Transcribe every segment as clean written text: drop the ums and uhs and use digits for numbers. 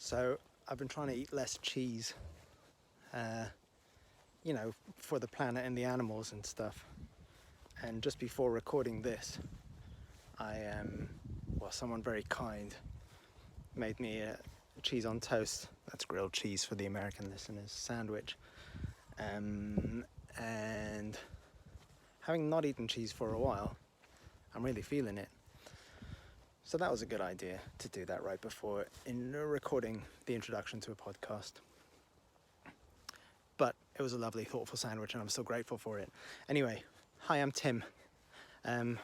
So I've been trying to eat less cheese, for the planet and the animals and stuff. And just before recording this, someone very kind made me a cheese on toast, that's grilled cheese for the American listeners, sandwich. And having not eaten cheese for a while, I'm really feeling it. So that was a good idea to do that right before recording the introduction to a podcast. But it was a lovely, thoughtful sandwich, and I'm still grateful for it. Anyway, hi, I'm Tim. I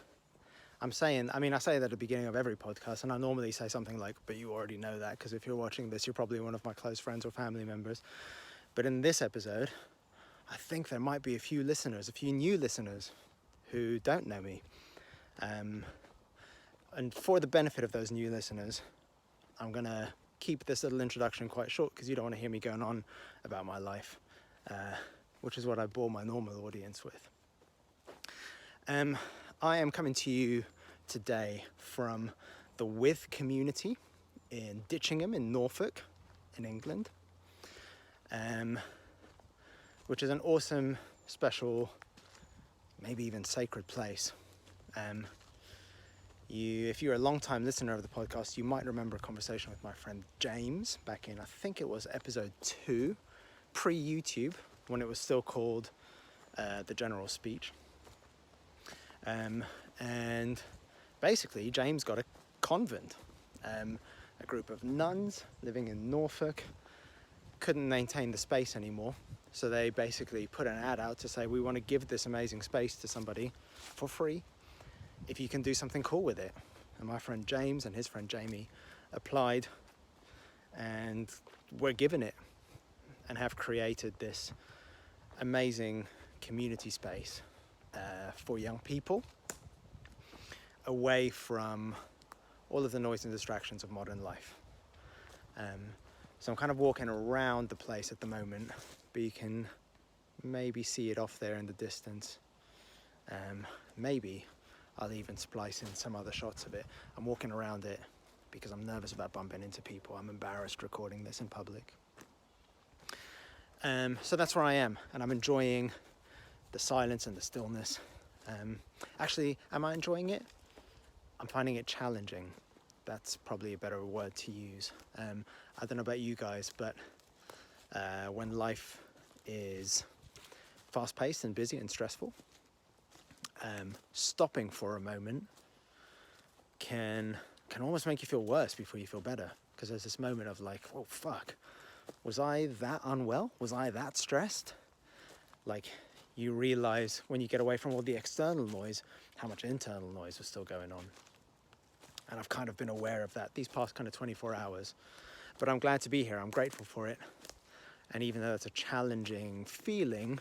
say that at the beginning of every podcast, and I normally say something like, but you already know that, because if you're watching this, you're probably one of my close friends or family members. But in this episode, I think there might be a few new listeners who don't know me. And for the benefit of those new listeners, I'm going to keep this little introduction quite short, because you don't want to hear me going on about my life, which is what I bore my normal audience with. I am coming to you today from the With community in Ditchingham in Norfolk, in England, which is an awesome, special, maybe even sacred place. If you're a long-time listener of the podcast, you might remember a conversation with my friend James back in, I think it was episode 2, pre-YouTube, when it was still called The General Speech. And basically, James got a convent, a group of nuns living in Norfolk, couldn't maintain the space anymore. So they basically put an ad out to say, we want to give this amazing space to somebody for free, if you can do something cool with it. And my friend James and his friend Jamie applied and were given it and have created this amazing community space for young people, away from all of the noise and distractions of modern life. So I'm kind of walking around the place at the moment, but you can maybe see it off there in the distance. Maybe I'll even splice in some other shots of it. I'm walking around it because I'm nervous about bumping into people. I'm embarrassed recording this in public. So that's where I am, and I'm enjoying the silence and the stillness. Actually, am I enjoying it? I'm finding it challenging. That's probably a better word to use. I don't know about you guys, but when life is fast-paced and busy and stressful, stopping for a moment can almost make you feel worse before you feel better, because there's this moment of like, oh fuck, was I that unwell? Was I that stressed? Like, you realize when you get away from all the external noise, how much internal noise was still going on. And I've kind of been aware of that these past kind of 24 hours. But I'm glad to be here. I'm grateful for it. And even though it's a challenging feeling,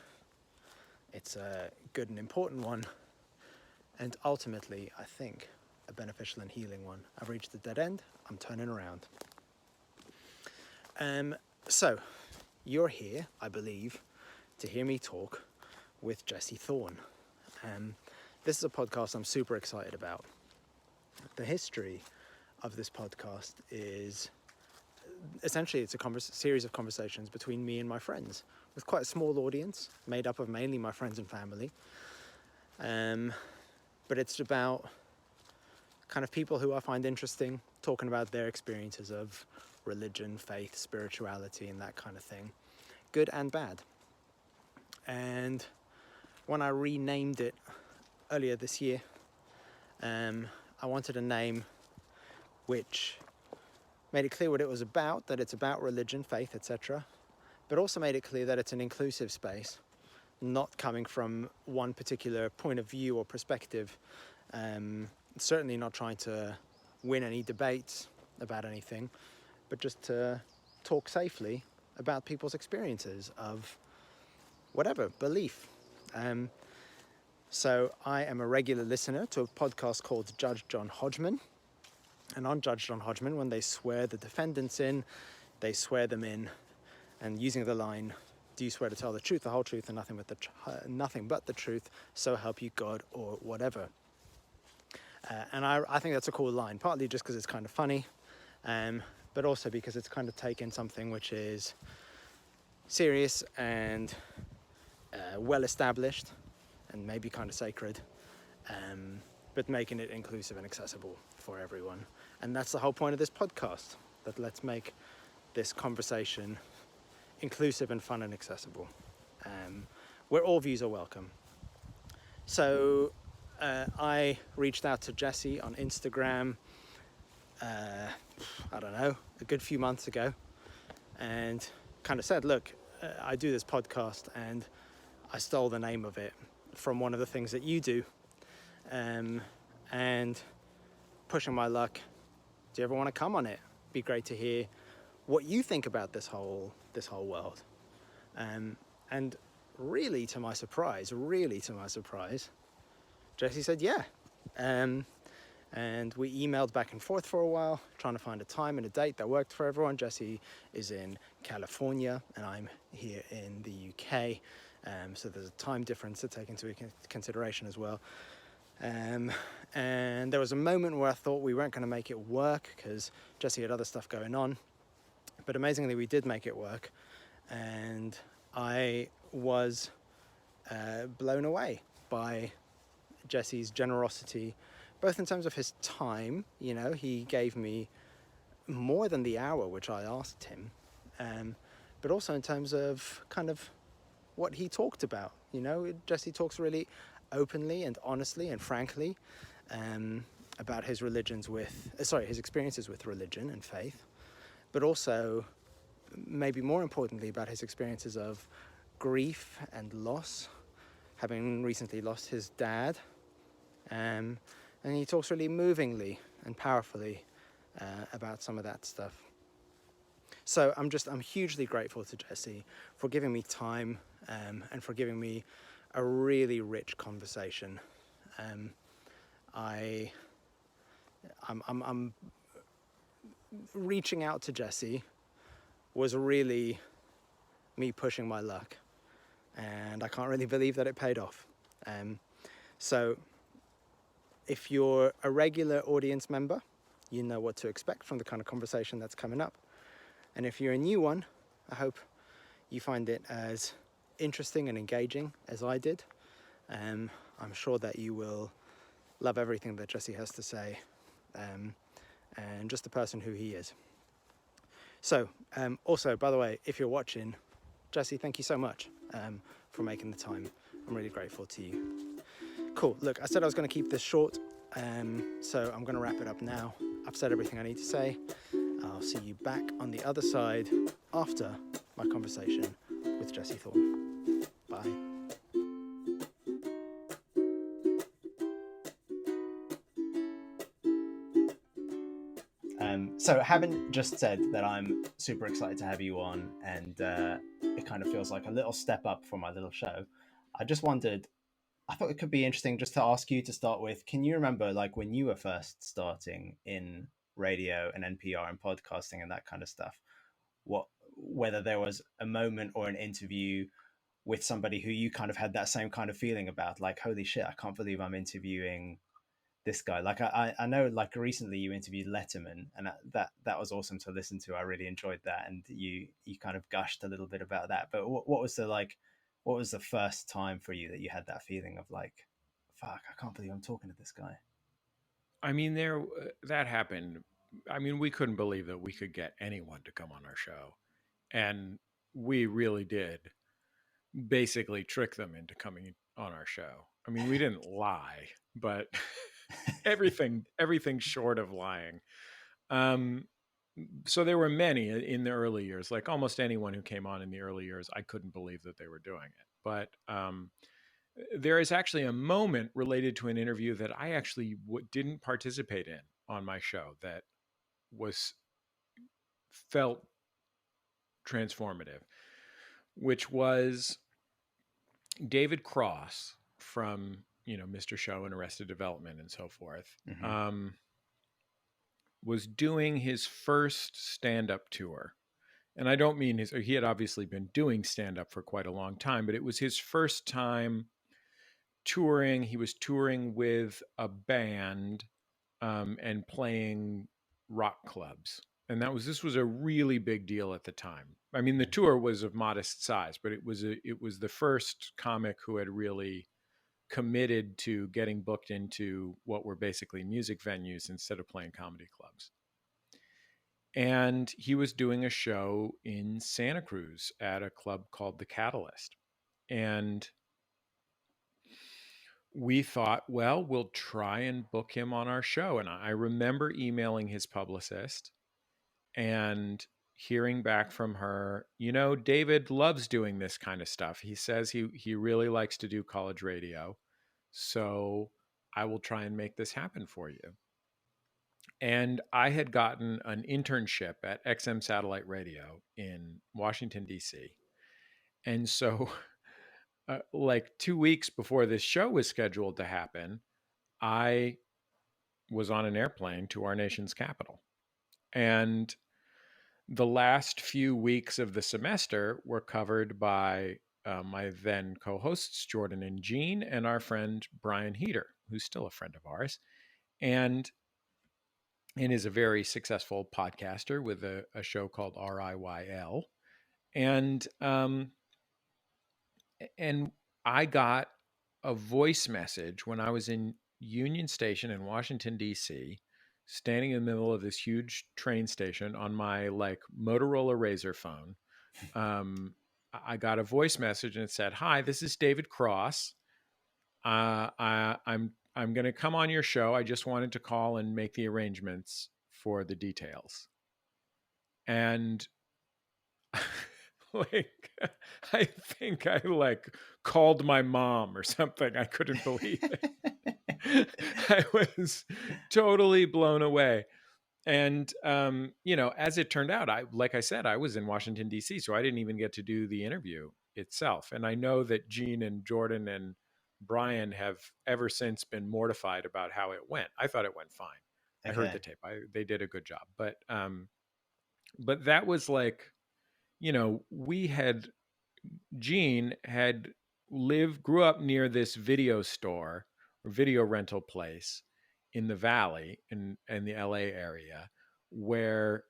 it's a good and important one. And ultimately, I think, a beneficial and healing one. I've reached the dead end. I'm turning around. So, you're here, I believe, to hear me talk with Jessie Thorn. This is a podcast I'm super excited about. The history of this podcast is essentially it's a series of conversations between me and my friends, with quite a small audience made up of mainly my friends and family. But it's about kind of people who I find interesting, talking about their experiences of religion, faith, spirituality, and that kind of thing, good and bad. And when I renamed it earlier this year, I wanted a name which made it clear what it was about, that it's about religion, faith, etc., but also made it clear that it's an inclusive space, not coming from one particular point of view or perspective, certainly not trying to win any debates about anything, but just to talk safely about people's experiences of whatever belief. So I am a regular listener to a podcast called Judge John Hodgman. And on Judge John Hodgman, when they swear the defendants in, they swear them in, and using the line, do you swear to tell the truth, the whole truth, and nothing but the truth, so help you God or whatever. And I think that's a cool line, partly just because it's kind of funny, but but also because it's kind of taken something which is serious and well established and maybe kind of sacred, but making it inclusive and accessible for everyone. And that's the whole point of this podcast, that let's make this conversation inclusive and fun and accessible, where all views are welcome. So I reached out to Jesse on Instagram, I don't know, a good few months ago, and kind of said, look, I do this podcast and I stole the name of it from one of the things that you do, and pushing my luck, do you ever want to come on it? Be great to hear what you think about this whole world. And really to my surprise, Jesse said yeah. And we emailed back and forth for a while, trying to find a time and a date that worked for everyone. Jesse is in California and I'm here in the UK. So there's a time difference to take into consideration as well. And there was a moment where I thought we weren't going to make it work because Jesse had other stuff going on. But amazingly, we did make it work. And I was blown away by Jesse's generosity, both in terms of his time. You know, he gave me more than the hour which I asked him, but also in terms of kind of what he talked about. You know, Jesse talks really openly and honestly and frankly about his his experiences with religion and faith, but also maybe more importantly about his experiences of grief and loss, having recently lost his dad. And he talks really movingly and powerfully about some of that stuff. So I'm hugely grateful to Jesse for giving me time and for giving me a really rich conversation. I'm reaching out to Jesse was really me pushing my luck, and I can't really believe that it paid off. So if you're a regular audience member, you know what to expect from the kind of conversation that's coming up. And if you're a new one, I hope you find it as interesting and engaging as I did. I'm sure that you will love everything that Jesse has to say, and just the person who he is. So, also, by the way, if you're watching, Jesse, thank you so much for making the time. I'm really grateful to you. Cool. Look, I said I was going to keep this short, so I'm going to wrap it up now. I've said everything I need to say. I'll see you back on the other side after my conversation with Jesse Thorn. Bye. So having just said that I'm super excited to have you on, and it kind of feels like a little step up for my little show, I just wondered, I thought it could be interesting just to ask you to start with, can you remember like when you were first starting in radio and NPR and podcasting and that kind of stuff, whether there was a moment or an interview with somebody who you kind of had that same kind of feeling about, like, holy shit, I can't believe I'm interviewing this guy. Like I know like recently you interviewed Letterman, and that was awesome to listen to. I really enjoyed that, and you kind of gushed a little bit about that. But what was the first time for you that you had that feeling of like, fuck, I can't believe I'm talking to this guy? I mean, that happened. I mean, we couldn't believe that we could get anyone to come on our show, and we really did basically trick them into coming on our show. I mean, we didn't lie, but everything short of lying. So there were many in the early years, like almost anyone who came on in the early years, I couldn't believe that they were doing it. But there is actually a moment related to an interview that I actually didn't participate in on my show that felt transformative, which was David Cross from, Mr. Show and Arrested Development and so forth, was doing his first stand-up tour. And I don't mean he had obviously been doing stand-up for quite a long time, but it was his first time touring. He was touring with a band and playing rock clubs. and this was a really big deal at the time. I mean, the tour was of modest size, but it was the first comic who had really committed to getting booked into what were basically music venues instead of playing comedy clubs. And he was doing a show in Santa Cruz at a club called The Catalyst. And we thought, well, we'll try and book him on our show. And I remember emailing his publicist and hearing back from her, David loves doing this kind of stuff. He says he really likes to do college radio. So I will try and make this happen for you. And I had gotten an internship at XM Satellite Radio in Washington, D.C. And so, like 2 weeks before this show was scheduled to happen, I was on an airplane to our nation's capital. And the last few weeks of the semester were covered by my then co-hosts, Jordan and Gene, and our friend Brian Heater, who's still a friend of ours. And is a very successful podcaster with a show called RIYL. And I got a voice message when I was in Union Station in Washington, D.C., standing in the middle of this huge train station on my like Motorola Razr phone. I got a voice message and it said, "Hi, this is David Cross. I'm going to come on your show. I just wanted to call and make the arrangements for the details." And like, I think I like called my mom or something. I couldn't believe it. I was totally blown away. And, as it turned out, like I said, I was in Washington, D.C., so I didn't even get to do the interview itself. And I know that Gene and Jordan and Brian have ever since been mortified about how it went. I thought it went fine. Okay. I heard the tape. They did a good job. But that was like, Gene had grew up near this video store or video rental place in the Valley in the LA area where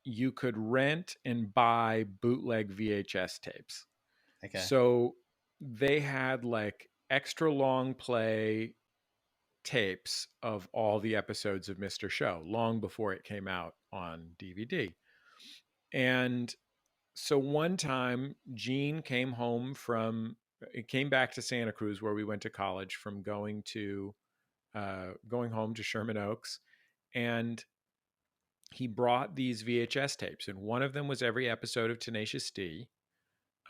you could rent and buy bootleg VHS tapes. Okay. So they had like extra long play tapes of all the episodes of Mr. Show long before it came out on DVD. And so one time Gene came back to Santa Cruz where we went to college from going home to Sherman Oaks, and he brought these VHS tapes, and one of them was every episode of Tenacious D.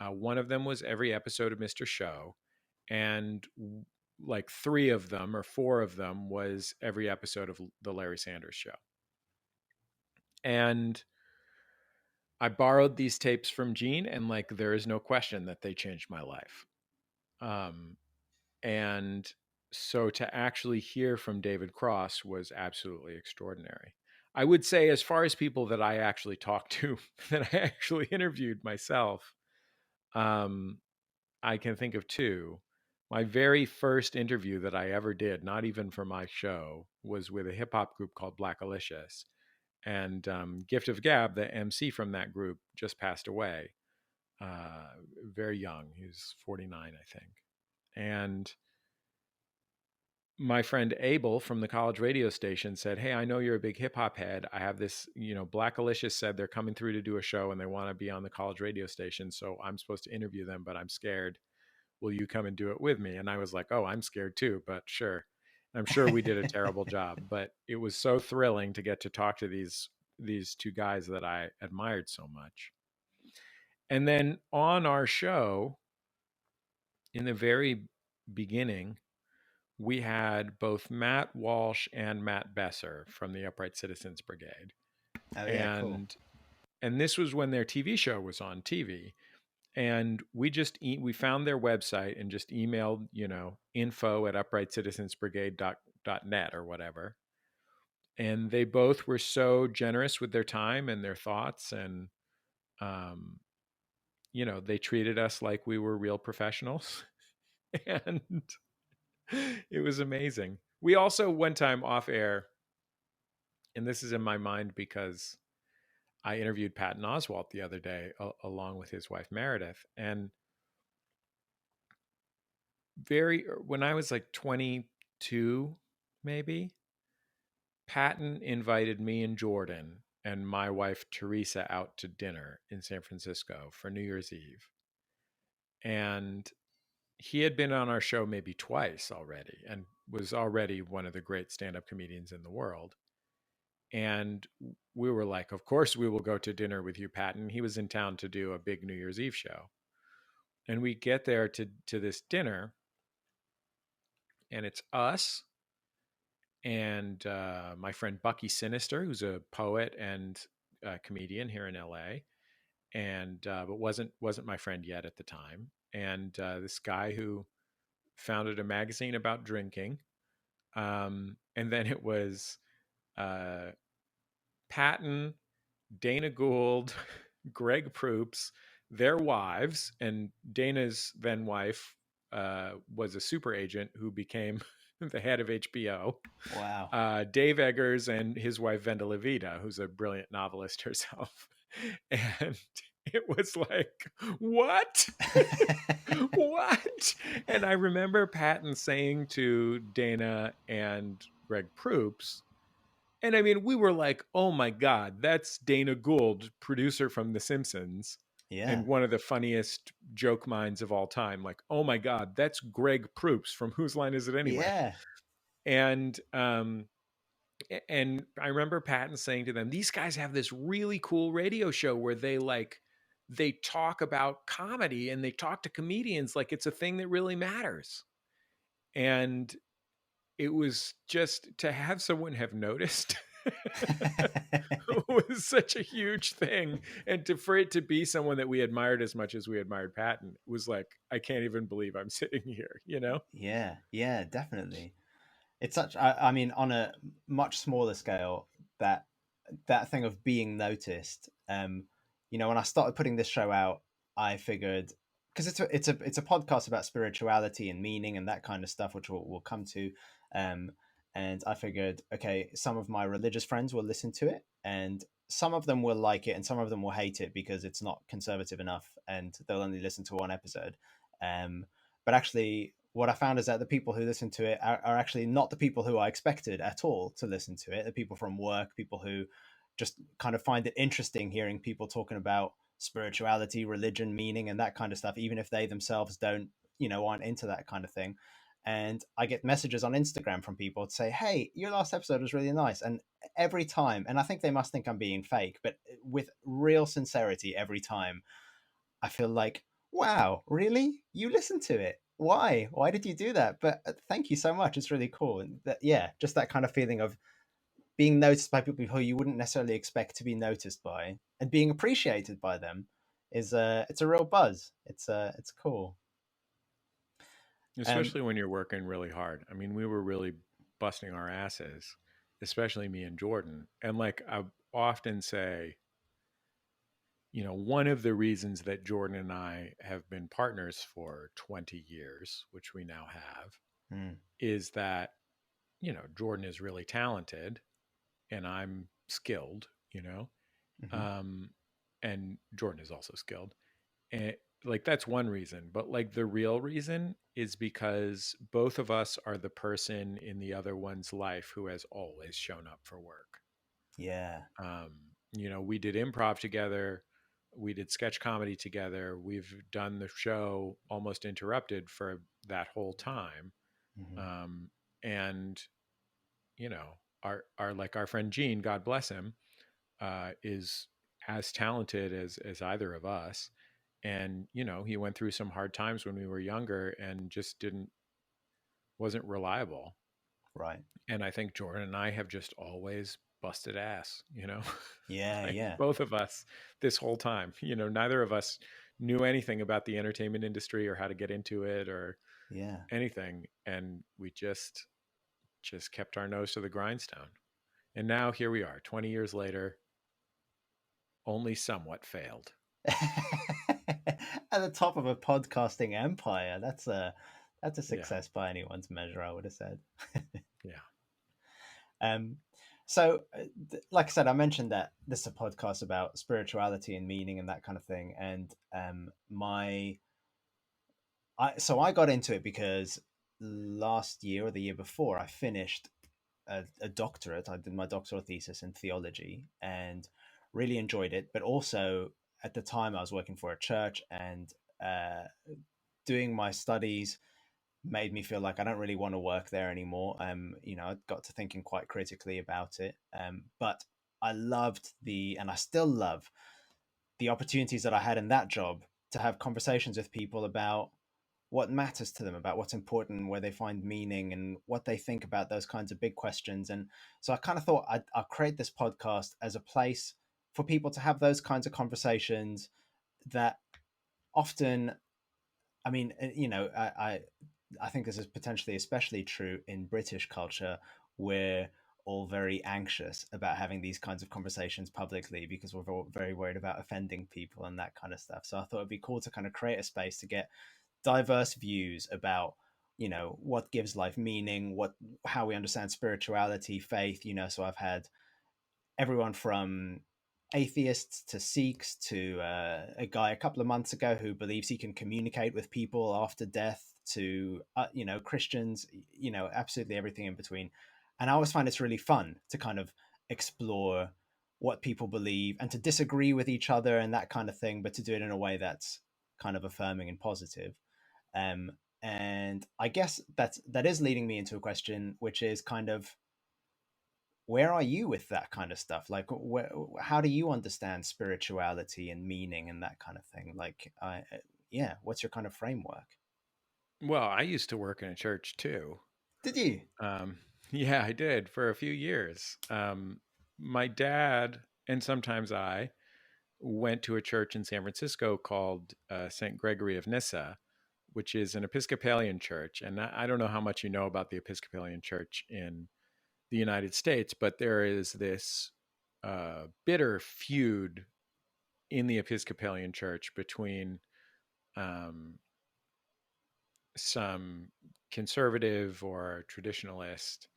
One of them was every episode of Mr. Show, and like 3 of them or 4 of them was every episode of the Larry Sanders Show. And I borrowed these tapes from Gene, and like there is no question that they changed my life. And so to actually hear from David Cross was absolutely extraordinary. I would say, as far as people that I actually talked to, that I actually interviewed myself, I can think of 2. My very first interview that I ever did, not even for my show, was with a hip hop group called Black Alicious. And Gift of Gab, the MC from that group, just passed away very young. He was 49, I think. And my friend Abel from the college radio station said, "Hey, I know you're a big hip hop head. I have this, Black Alicious said they're coming through to do a show and they want to be on the college radio station. So I'm supposed to interview them, but I'm scared. Will you come and do it with me?" And I was like, "Oh, I'm scared too, but sure." I'm sure we did a terrible job, but it was so thrilling to get to talk to these 2 guys that I admired so much. And then on our show, in the very beginning, we had both Matt Walsh and Matt Besser from the Upright Citizens Brigade. Oh, yeah, cool. And this was when their TV show was on TV. And we found their website and just emailed, info@uprightcitizensbrigade.net or whatever. And they both were so generous with their time and their thoughts. And, they treated us like we were real professionals. And it was amazing. We also one time off air, and this is in my mind because I interviewed Patton Oswalt the other day, along with his wife Meredith, and when I was like 22, maybe, Patton invited me and Jordan and my wife Teresa out to dinner in San Francisco for New Year's Eve. And he had been on our show maybe twice already and was already one of the great stand-up comedians in the world. And we were like, of course we will go to dinner with you, Patton. He was in town to do a big New Year's Eve show. And we get there to this dinner, and it's us and my friend Bucky Sinister, who's a poet and a comedian here in LA, and but wasn't my friend yet at the time, and this guy who founded a magazine about drinking, and then it was Patton, Dana Gould, Greg Proops, their wives, and Dana's then wife was a super agent who became the head of HBO. Wow. Dave Eggers and his wife Venda Levita, who's a brilliant novelist herself. And it was like, what? What? And I remember Patton saying to Dana and Greg Proops, and I mean, we were like, oh my God, that's Dana Gould, producer from The Simpsons. Yeah. And one of the funniest joke minds of all time. Like, oh my God, that's Greg Proops from Whose Line Is It Anyway? Yeah. And I remember Patton saying to them, these guys have this really cool radio show where they talk about comedy and they talk to comedians like it's a thing that really matters. And it was just to have someone have noticed was such a huge thing. And for it to be someone that we admired as much as we admired Patton was like, I can't even believe I'm sitting here, you know? Yeah, definitely. It's such, I mean, on a much smaller scale, that thing of being noticed. You know, when I started putting this show out, I figured, because it's a podcast about spirituality and meaning and that kind of stuff, which we'll come to. And I figured, okay, some of my religious friends will listen to it, and some of them will like it, and some of them will hate it because it's not conservative enough, and they'll only listen to one episode. But actually, what I found is that the people who listen to it are actually not the people who I expected at all to listen to it. The people from work, people who just kind of find it interesting hearing people talking about spirituality, religion, meaning, and that kind of stuff, even if they themselves don't, aren't into that kind of thing. And I get messages on Instagram from people to say, hey, your last episode was really nice. And every time, and I think they must think I'm being fake, but with real sincerity, every time I feel like, wow, really? You listened to it? Why did you do that? But thank you so much. It's really cool. And just that kind of feeling of being noticed by people who you wouldn't necessarily expect to be noticed by, and being appreciated by them is it's a real buzz. It's cool. Especially when you're working really hard. I mean, we were really busting our asses, especially me and Jordan. And like I often say, one of the reasons that Jordan and I have been partners for 20 years, which we now have, is that, Jordan is really talented and I'm skilled, and Jordan is also skilled. And like, that's one reason. But like the real reason is because both of us are the person in the other one's life who has always shown up for work. Yeah. We did improv together. We did sketch comedy together. We've done the show almost interrupted for that whole time. And, our friend Gene, God bless him, is as talented as either of us. And, he went through some hard times when we were younger and just wasn't reliable. Right. And I think Jordan and I have just always busted ass, Yeah, like yeah. both of us this whole time, neither of us knew anything about the entertainment industry or how to get into it or anything. And we just kept our nose to the grindstone. And now here we are 20 years later, only somewhat failed. At the top of a podcasting empire. That's a success by anyone's measure, I would have said. Yeah. So, like I said, I mentioned that this is a podcast about spirituality and meaning and that kind of thing. And I got into it because last year or the year before, I finished a doctorate. I did my doctoral thesis in theology and really enjoyed it. But also at the time, I was working for a church, and doing my studies made me feel like I don't really want to work there anymore. I got to thinking quite critically about it. But I loved and I still love the opportunities that I had in that job to have conversations with people about what matters to them, about what's important, where they find meaning, and what they think about those kinds of big questions. And so I kind of thought I'll create this podcast as a place for people to have those kinds of conversations that often, I mean, I think this is potentially especially true in British culture, where all very anxious about having these kinds of conversations publicly because we're all very worried about offending people and that kind of stuff. So I thought it'd be cool to kind of create a space to get diverse views about, what gives life meaning, how we understand spirituality, faith. So I've had everyone from atheists to Sikhs to a guy a couple of months ago who believes he can communicate with people after death, to Christians, absolutely everything in between. And I always find it's really fun to kind of explore what people believe and to disagree with each other and that kind of thing, but to do it in a way that's kind of affirming and positive. And I guess that is leading me into a question, which is kind of, where are you with that kind of stuff? Like, how do you understand spirituality and meaning and that kind of thing? Like, yeah, what's your kind of framework? Well, I used to work in a church too. Did you? Um, yeah, I did for a few years. My dad and sometimes I went to a church in San Francisco called St. Gregory of Nyssa, which is an Episcopalian church. And I don't know how much you know about the Episcopalian church in the United States, but there is this bitter feud in the Episcopalian church between um, some conservative or traditionalist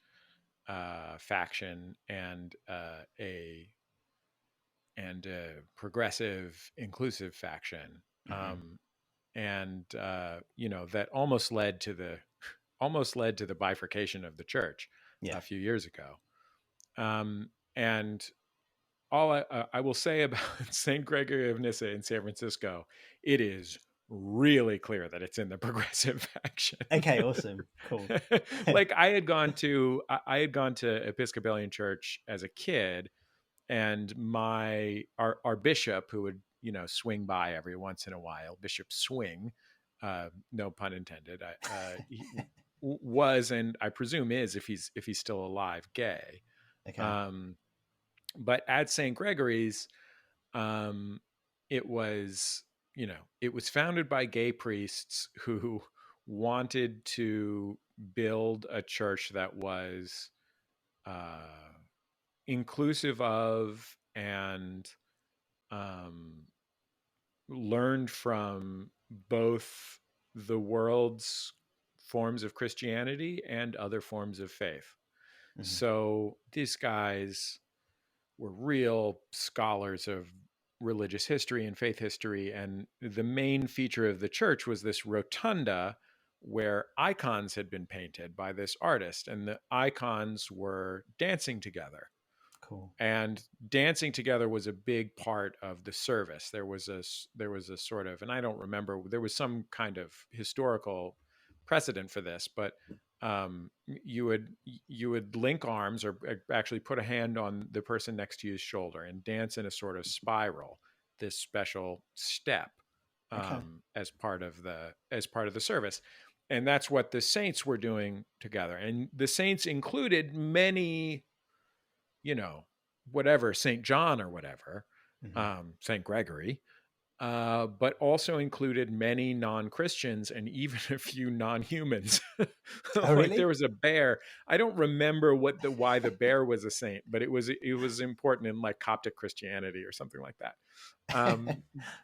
faction and a progressive, inclusive faction, Mm-hmm. and that almost led to the bifurcation of the church Yeah. a few years ago. And all I will say about St. Gregory of Nyssa in San Francisco, it is really clear that it's in the progressive faction. Okay. Awesome. Cool. Like I had gone to Episcopalian church as a kid, and our bishop, who would swing by every once in a while, Bishop Swing, no pun intended, he was, and I presume is, if he's still alive, gay. Okay. But at St. Gregory's, it was it was founded by gay priests who wanted to build a church that was inclusive of and learned from both the world's forms of Christianity and other forms of faith. Mm-hmm. So these guys were real scholars of religious history and faith history. And the main feature of the church was this rotunda where icons had been painted by this artist, and the icons were dancing together. Cool. And dancing together was a big part of the service. There was a sort of, and I don't remember, there was some kind of historical precedent for this, but you would link arms, or actually put a hand on the person next to you's shoulder, and dance in a sort of spiral, this special step, Okay. as part of the service. And that's what the saints were doing together. And the saints included many, whatever, St. John or whatever, Mm-hmm. St. Gregory, but also included many non-Christians and even a few non-humans. Oh, Like there really? was a bear. I don't remember why the bear was a saint, but it was important in like Coptic Christianity or something like that.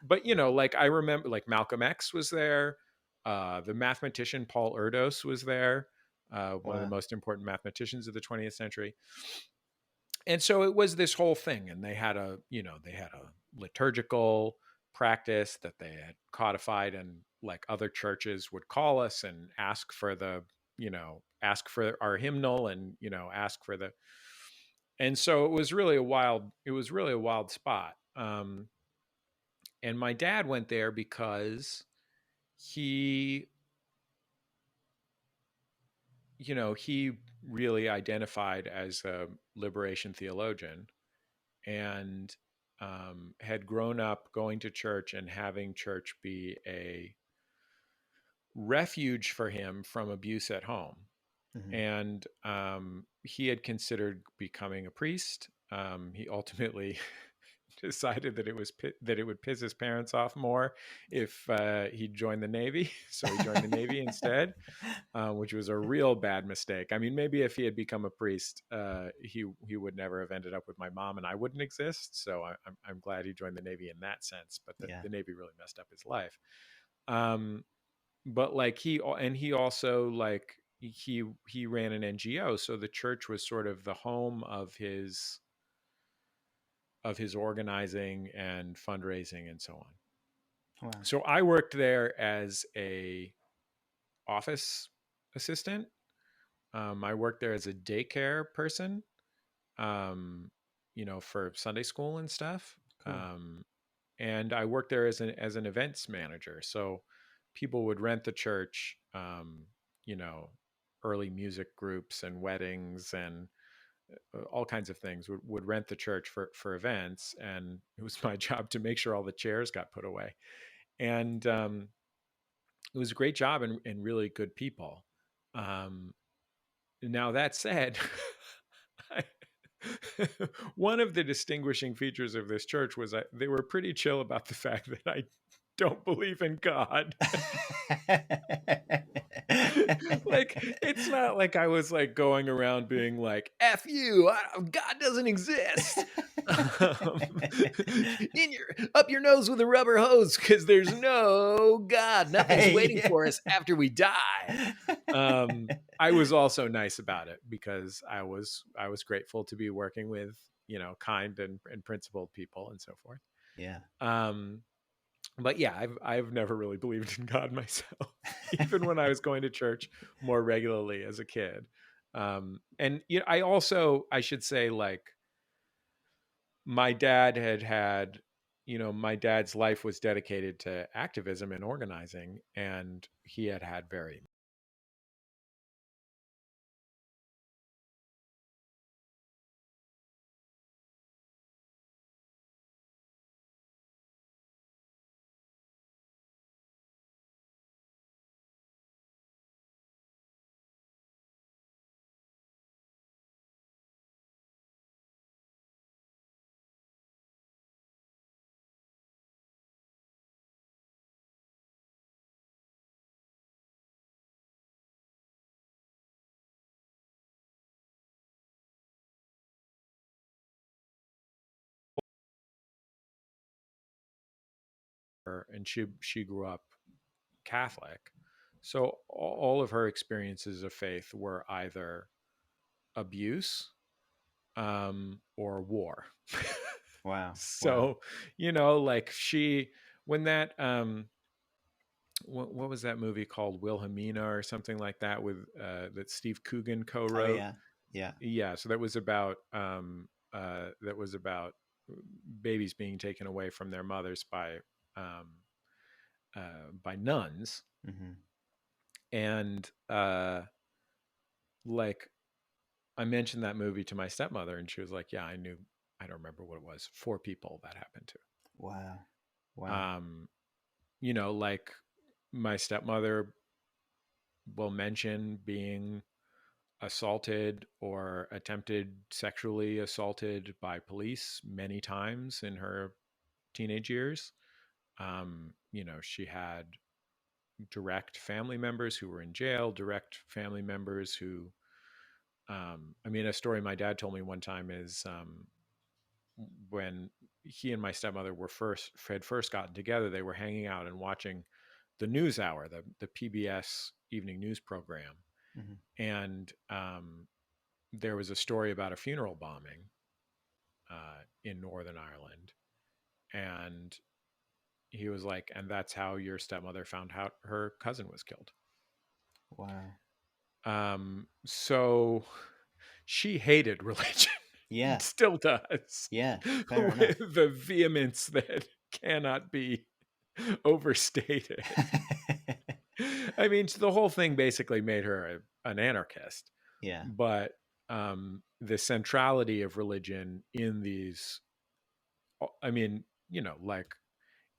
But like I remember, like Malcolm X was there. The mathematician Paul Erdos was there. One of the Wow. most important mathematicians of the 20th century. And so it was this whole thing, and they had a liturgical practice that they had codified, and like other churches would call us and ask for our hymnal, and ask for the. And so it was really a wild spot. And my dad went there because he he really identified as a liberation theologian, and had grown up going to church and having church be a refuge for him from abuse at home. Mm-hmm. And he had considered becoming a priest. He ultimately decided that it would piss his parents off more if he joined the Navy, so he joined the Navy instead, which was a real bad mistake. I mean, maybe if he had become a priest, he would never have ended up with my mom, and I wouldn't exist. So I'm glad he joined the Navy in that sense. But the Navy really messed up his life. But like he also like he ran an NGO, so the church was sort of the home of his organizing and fundraising and so on. Wow. So I worked there as a office assistant. I worked there as a daycare person, for Sunday school and stuff. Cool. And I worked there as an events manager. So people would rent the church, early music groups and weddings and all kinds of things would rent the church for events. And it was my job to make sure all the chairs got put away. And it was a great job and really good people. Now that said, one of the distinguishing features of this church was they were pretty chill about the fact that I don't believe in God. Like, it's not like I was like going around being like, F you, God doesn't exist. Up your nose with a rubber hose, because there's no God. Nothing's waiting for us after we die. I was also nice about it because I was grateful to be working with kind and principled people and so forth. Yeah. But yeah, I've never really believed in God myself, even when I was going to church more regularly as a kid. And I should say, like, my dad had my dad's life was dedicated to activism and organizing, and he had very and she grew up Catholic. So all of her experiences of faith were either abuse or war. Wow. So, like when that, what was that movie called? Wilhelmina or something like that that Steve Coogan co-wrote. Oh, yeah. Yeah. Yeah. So that was about, babies being taken away from their mothers by nuns. Mm-hmm. And like I mentioned that movie to my stepmother, and she was like, yeah, I don't remember what it was, 4 people that happened to. Wow. Like my stepmother will mention being assaulted or attempted sexually assaulted by police many times in her teenage years. She had direct family members who were in jail, direct family members who, a story my dad told me one time is when he and my stepmother had first gotten together, they were hanging out and watching the News Hour, the PBS evening news program. Mm-hmm. And there was a story about a funeral bombing. in Northern Ireland. And he was like, and that's how your stepmother found out her cousin was killed. Wow. So she hated religion. Yeah. Still does. Yeah. Fair enough. With the vehemence that cannot be overstated. I mean, the whole thing basically made her an anarchist. Yeah. But the centrality of religion in these, I mean, you know, like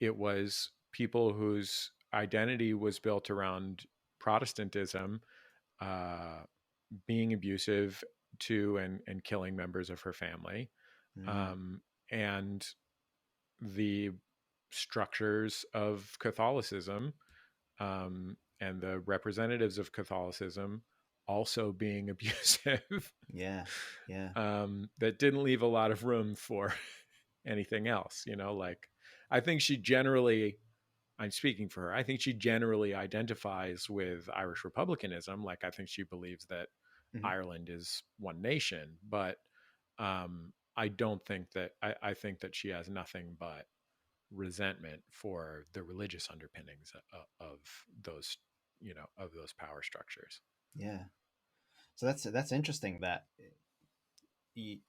it was people whose identity was built around Protestantism, being abusive to and killing members of her family, and the structures of Catholicism, and the representatives of Catholicism also being abusive. Yeah. Yeah. That didn't leave a lot of room for anything else, you know, like I think she generally, I'm speaking for her, I think she generally identifies with Irish republicanism. Like I think she believes that Ireland is one nation, but I don't think that, I think that she has nothing but resentment for the religious underpinnings of those, you know, of those power structures. Yeah. So that's interesting that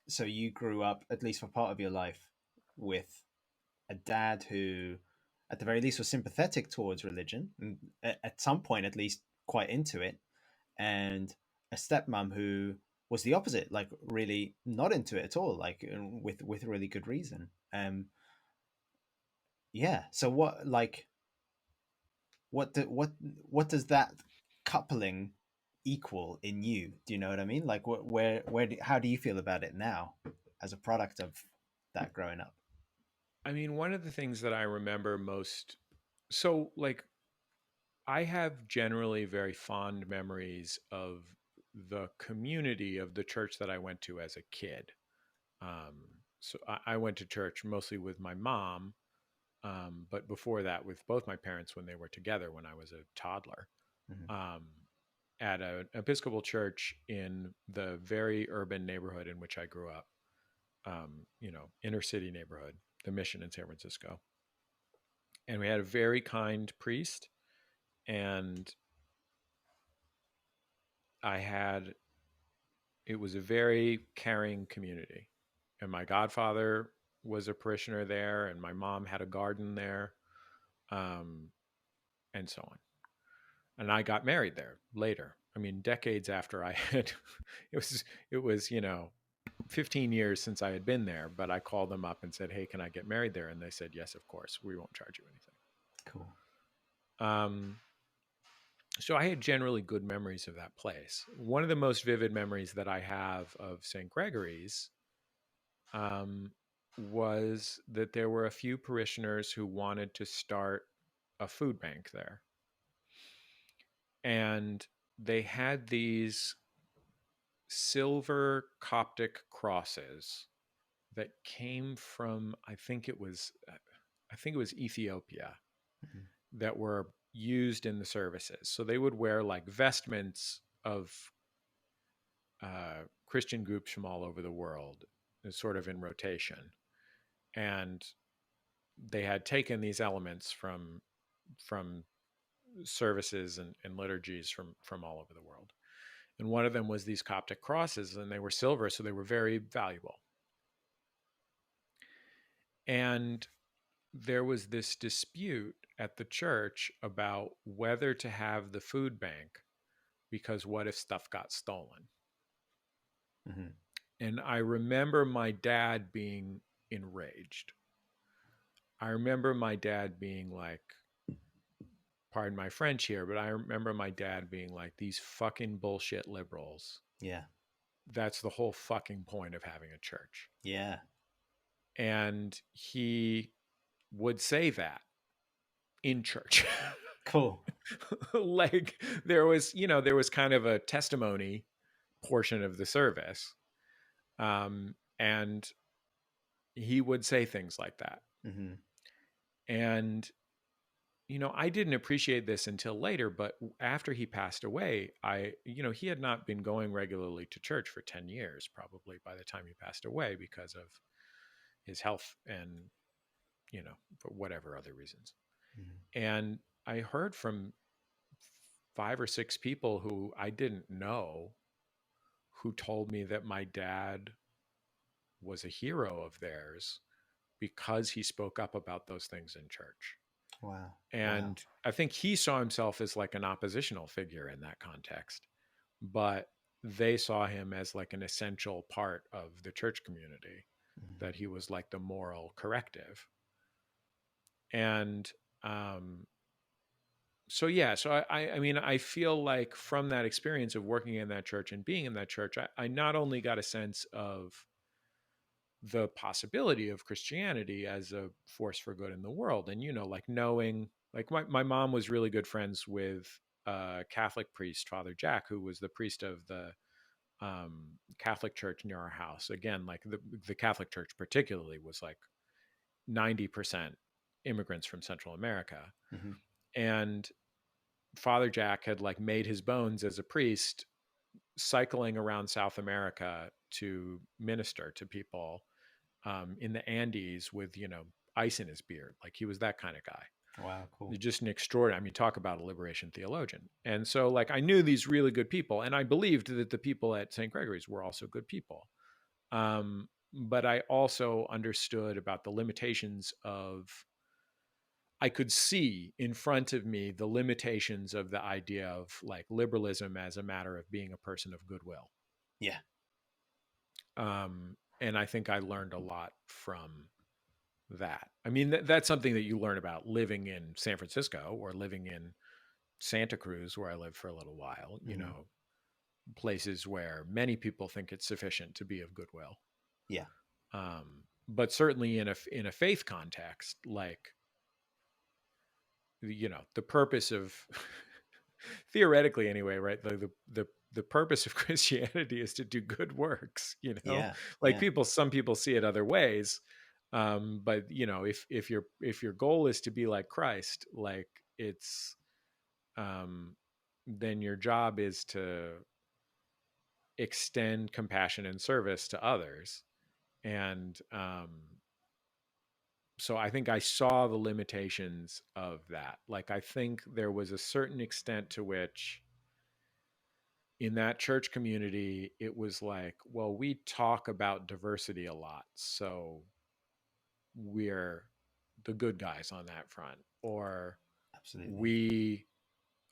so you grew up, at least for part of your life, with a dad who at the very least was sympathetic towards religion, and at some point at least quite into it, and a stepmom who was the opposite, like really not into it at all, like with really good reason. Yeah. So what does that coupling equal in you? Do you know what I mean? Like how do you feel about it now as a product of that growing up? I mean, one of the things that I remember most, so like I have generally very fond memories of the community of the church that I went to as a kid. So I went to church mostly with my mom, but before that with both my parents when they were together when I was a toddler, at an Episcopal church in the very urban neighborhood in which I grew up, you know, inner city neighborhood, the Mission in San Francisco. And we had a very kind priest, and it was a very caring community. And my godfather was a parishioner there, and my mom had a garden there, and so on. And I got married there later. I mean, decades after I had, it was, you know, 15 years since I had been there, but I called them up and said, "Hey, can I get married there?" And they said, "Yes, of course. We won't charge you anything." Cool. So I had generally good memories of that place. One of the most vivid memories that I have of St. Gregory's was that there were a few parishioners who wanted to start a food bank there. And they had these silver Coptic crosses that came from, I think it was Ethiopia, that were used in the services. So they would wear like vestments of Christian groups from all over the world, sort of in rotation. And they had taken these elements from services and liturgies from all over the world. And one of them was these Coptic crosses, and they were silver, so they were very valuable. And there was this dispute at the church about whether to have the food bank, because what if stuff got stolen? And I remember my dad being enraged. I remember my dad being like, pardon my French here, but I remember my dad being like, these fucking bullshit liberals. Yeah. That's the whole fucking point of having a church. Yeah. And he would say that in church. Cool. Like there was kind of a testimony portion of the service. And he would say things like that. And, you know, I didn't appreciate this until later, but after he passed away, he had not been going regularly to church for 10 years, probably by the time he passed away because of his health and, for whatever other reasons. Mhm. And I heard from 5 or 6 people who I didn't know, who told me that my dad was a hero of theirs because he spoke up about those things in church. Wow. And I think he saw himself as like an oppositional figure in that context, but they saw him as like an essential part of the church community, Mhm. that he was like the moral corrective. And so I mean, I feel like from that experience of working in that church and being in that church, I not only got a sense of the possibility of Christianity as a force for good in the world, and like knowing, like my mom was really good friends with a Catholic priest, Father Jack, who was the priest of the Catholic church near our house. Again, like the Catholic church particularly was like 90% immigrants from Central America. Mhm. And Father Jack had like made his bones as a priest cycling around South America to minister to people in the Andes with, ice in his beard. Like he was that kind of guy. Wow, cool. Just an extraordinary, I mean, talk about a liberation theologian. And so like I knew these really good people, and I believed that the people at St. Gregory's were also good people. But I also understood about the limitations of, I could see in front of me the limitations of the idea of like liberalism as a matter of being a person of goodwill. Yeah. And I think I learned a lot from that. I mean, that's something that you learn about living in San Francisco or living in Santa Cruz, where I lived for a little while, Mhm. Places where many people think it's sufficient to be of goodwill. Yeah. But certainly in a faith context, like, the purpose of theoretically anyway, right? The purpose of Christianity is to do good works, Yeah. like Yeah. some people see it other ways. But if your goal is to be like Christ, like it's, then your job is to extend compassion and service to others. And so I think I saw the limitations of that. Like, I think there was a certain extent to which in that church community, it was like, well, we talk about diversity a lot, so we're the good guys on that front. Or Absolutely. we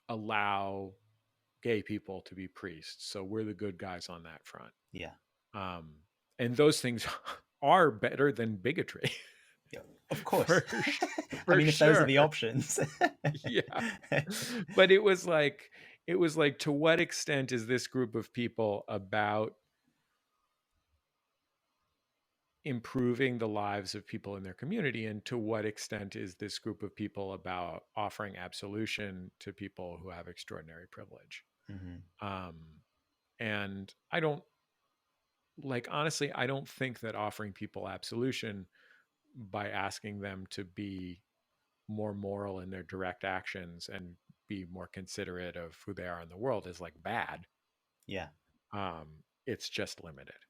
allow gay people to be priests, so we're the good guys on that front. Yeah. Um, and those things are better than bigotry. Yeah. Of course. for, I for mean, if those are the sure. options. Yeah. But it was like, to what extent is this group of people about improving the lives of people in their community, and to what extent is this group of people about offering absolution to people who have extraordinary privilege? Mhm. And I don't, like, honestly, I don't think that offering people absolution by asking them to be more moral in their direct actions and be more considerate of who they are in the world is like bad. Yeah. It's just limited.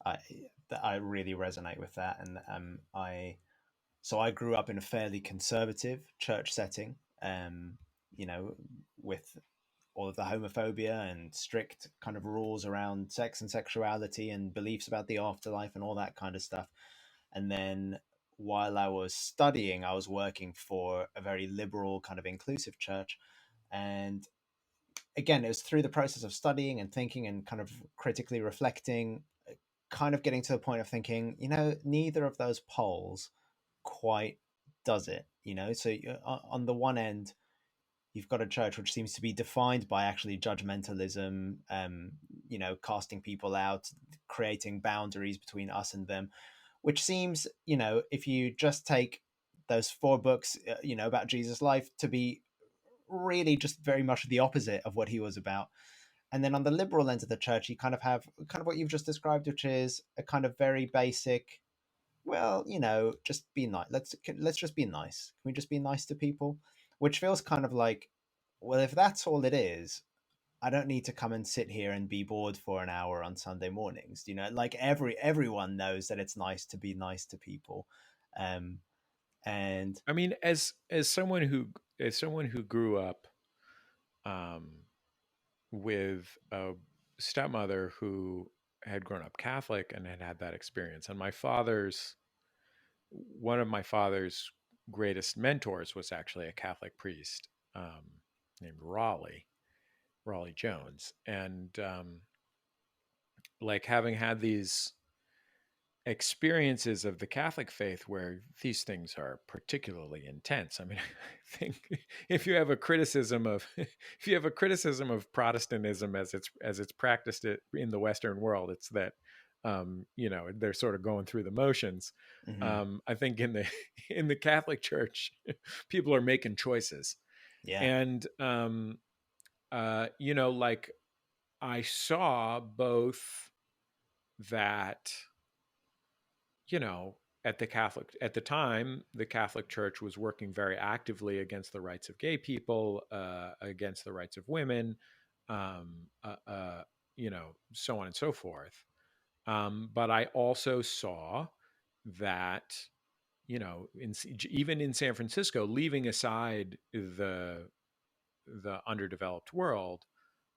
I really resonate with that, and I grew up in a fairly conservative church setting, you know, with all of the homophobia and strict kind of rules around sex and sexuality and beliefs about the afterlife and all that kind of stuff. And then while I was studying, I was working for a very liberal kind of inclusive church. And again, it was through the process of studying and thinking and kind of critically reflecting, kind of getting to the point of thinking, neither of those poles quite does it, So on the one end, you've got a church which seems to be defined by actually judgmentalism, casting people out, creating boundaries between us and them, which seems, if you just take those 4 books, about Jesus' life, to be really just very much the opposite of what he was about. And then on the liberal end of the church, you kind of have kind of what you've just described, which is a kind of very basic, well, just be nice. Let's just be nice. Can we just be nice to people? Which feels kind of like, well, if that's all it is, I don't need to come and sit here and be bored for an hour on Sunday mornings. You know, like everyone knows that it's nice to be nice to people. And I mean, as someone who grew up um, with a stepmother who had grown up Catholic and had had that experience, and one of my father's greatest mentors was actually a Catholic priest named Raleigh Jones, and like having had these experiences of the Catholic faith where these things are particularly intense. I mean, I think if you have a criticism of Protestantism as it's practiced it in the Western world, it's that they're sort of going through the motions. I think in the Catholic Church, people are making choices, yeah, and like I saw both that, at the time, the Catholic Church was working very actively against the rights of gay people, against the rights of women, so on and so forth. But I also saw that, even in San Francisco, leaving aside the underdeveloped world,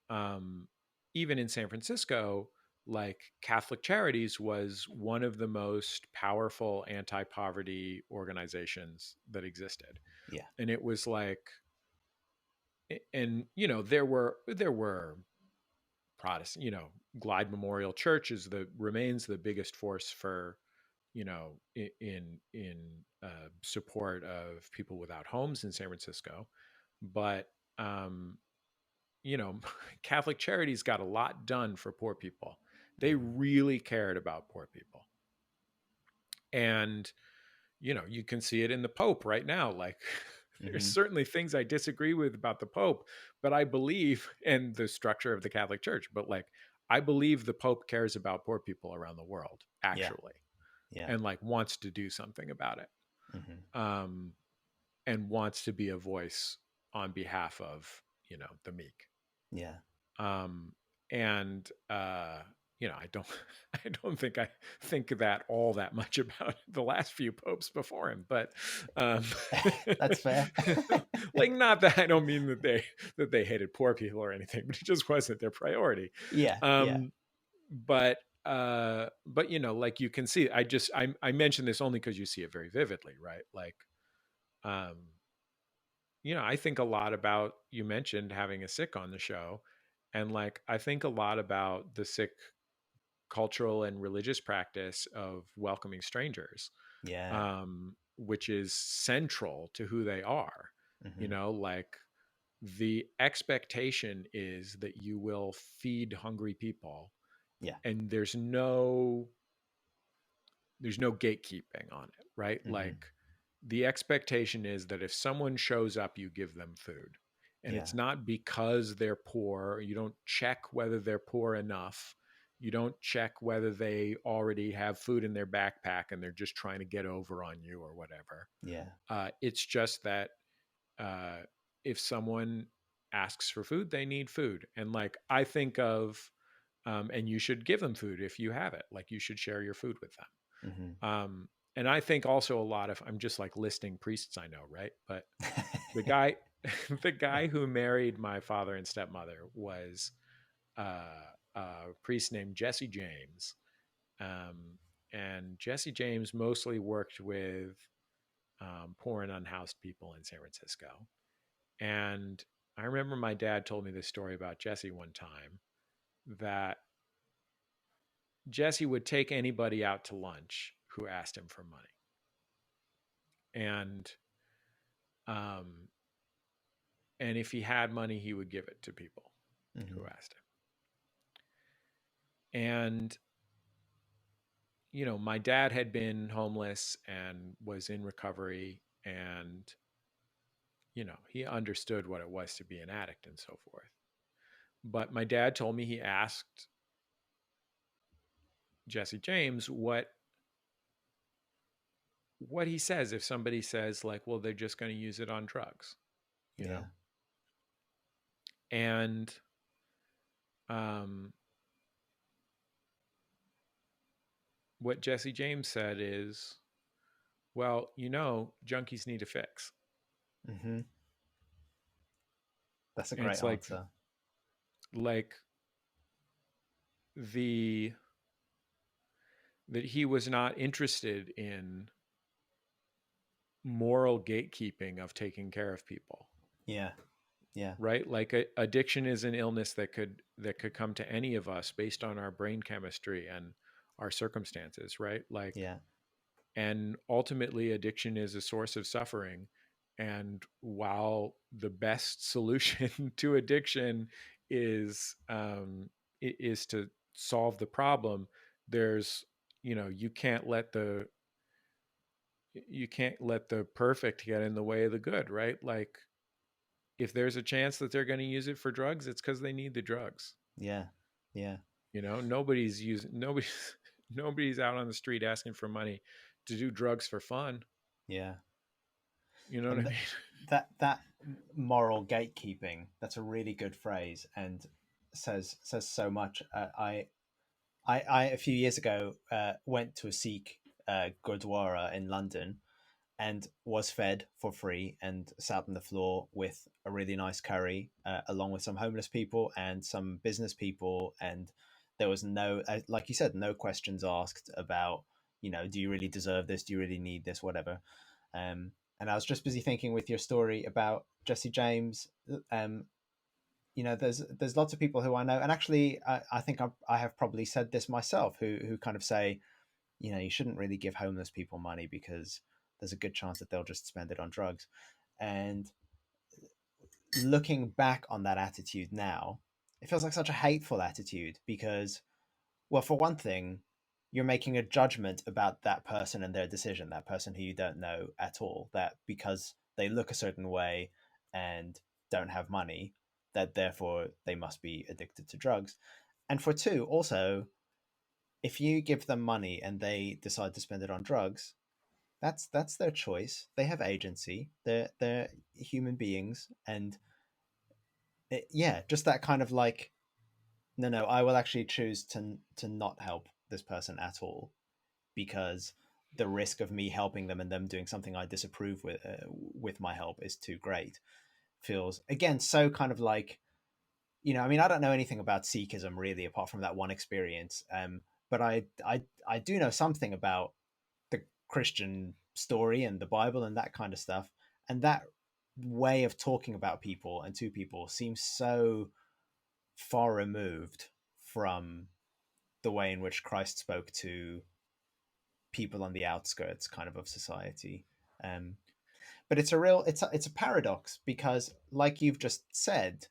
even in San Francisco, like Catholic Charities was one of the most powerful anti-poverty organizations that existed. yeah, And it was like, and there were Protestant, Glide Memorial Church remains the biggest force for, in support of people without homes in San Francisco. But Catholic Charities got a lot done for poor people. They really cared about poor people. And, you can see it in the Pope right now. Like, there's certainly things I disagree with about the Pope, but I believe in the structure of the Catholic Church. But like, I believe the Pope cares about poor people around the world, actually, and like wants to do something about it, and wants to be a voice on behalf of, the meek. Yeah. And I don't I don't think I think that all that much about the last few popes before him, but That's fair. Like, not that I don't mean that they hated poor people or anything, but it just wasn't their priority. Yeah. But like, you can see, I mention this only because you see it very vividly, right? Like, I think a lot about, you mentioned having a Sikh on the show, and like, I think a lot about the Sikh cultural and religious practice of welcoming strangers, which is central to who they are. Like, the expectation is that you will feed hungry people, and there's no gatekeeping on it, right? Like, the expectation is that if someone shows up, you give them food. And it's not because they're poor. You don't check whether they're poor enough. You don't check whether they already have food in their backpack and they're just trying to get over on you or whatever. It's just that if someone asks for food, they need food. And like, I think of, and you should give them food if you have it. Like, you should share your food with them. And I think also a lot of, I'm just like listing priests I know, right? But the guy who married my father and stepmother was a priest named Jesse James. And Jesse James mostly worked with poor and unhoused people in San Francisco. And I remember my dad told me this story about Jesse one time, that Jesse would take anybody out to lunch who asked him for money. And if he had money, he would give it to people who asked him. And, my dad had been homeless and was in recovery, and, he understood what it was to be an addict and so forth. But my dad told me he asked Jesse James what he says if somebody says, like, well, they're just going to use it on drugs, you know? And what Jesse James said is, well, junkies need a fix. Mm-hmm. That's a And great it's answer. like that he was not interested in moral gatekeeping of taking care of people. Yeah. Yeah. Right? Like addiction is an illness that could come to any of us based on our brain chemistry and our circumstances, right? Like, Yeah. and ultimately addiction is a source of suffering. And while the best solution to addiction is to solve the problem, there's you can't let the perfect get in the way of the good, right? Like, if there's a chance that they're going to use it for drugs, it's because they need the drugs. Yeah. Yeah. Nobody's out on the street asking for money to do drugs for fun. Yeah. You know what And I mean? that moral gatekeeping, that's a really good phrase, and says so much. I a few years ago went to a Sikh gurdwara in London and was fed for free and sat on the floor with a really nice curry, along with some homeless people and some business people. And there was no, like you said, no questions asked about, do you really deserve this? Do you really need this? Whatever. And I was just busy thinking with your story about Jesse James. There's lots of people who I know, and actually, I think I have probably said this myself, who kind of say, you shouldn't really give homeless people money because there's a good chance that they'll just spend it on drugs. And looking back on that attitude now, it feels like such a hateful attitude because, well, for one thing, you're making a judgment about that person and their decision, that person who you don't know at all, that because they look a certain way and don't have money, that therefore they must be addicted to drugs. And for two, also, if you give them money and they decide to spend it on drugs, that's their choice. They have agency. They're human beings, and just that kind of like, no, I will actually choose to not help this person at all because the risk of me helping them and them doing something I disapprove with my help is too great. Feels again so kind of like, I mean, I don't know anything about Sikhism really apart from that one experience. But I do know something about the Christian story and the Bible and that kind of stuff. And that way of talking about people and to people seems so far removed from the way in which Christ spoke to people on the outskirts kind of society. Um, but it's a paradox because, like you've just said,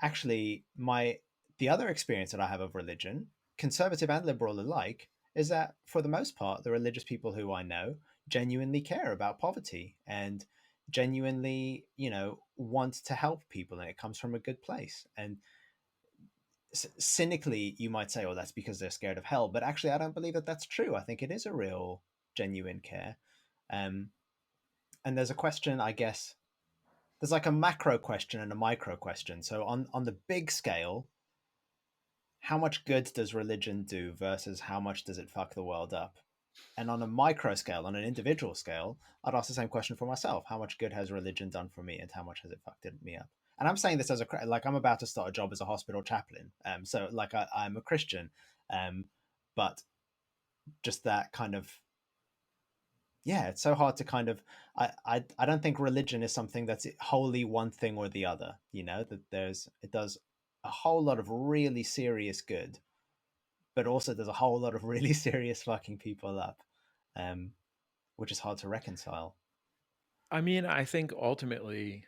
actually the other experience that I have of religion, conservative and liberal alike, is that for the most part, the religious people who I know genuinely care about poverty and genuinely, want to help people, and it comes from a good place. And cynically, you might say, "Oh, that's because they're scared of hell," but actually, I don't believe that that's true. I think it is a real, genuine care. Um, and there's a question, I guess. There's like a macro question and a micro question. So on the big scale, how much good does religion do versus how much does it fuck the world up? And on a micro scale, on an individual scale, I'd ask the same question for myself. How much good has religion done for me and how much has it fucked me up? And I'm saying this as like I'm about to start a job as a hospital chaplain. So like I'm a Christian, but just that kind of, it's so hard to kind of, I don't think religion is something that's wholly one thing or the other, that it does a whole lot of really serious good, but also there's a whole lot of really serious fucking people up, which is hard to reconcile. I mean, I think ultimately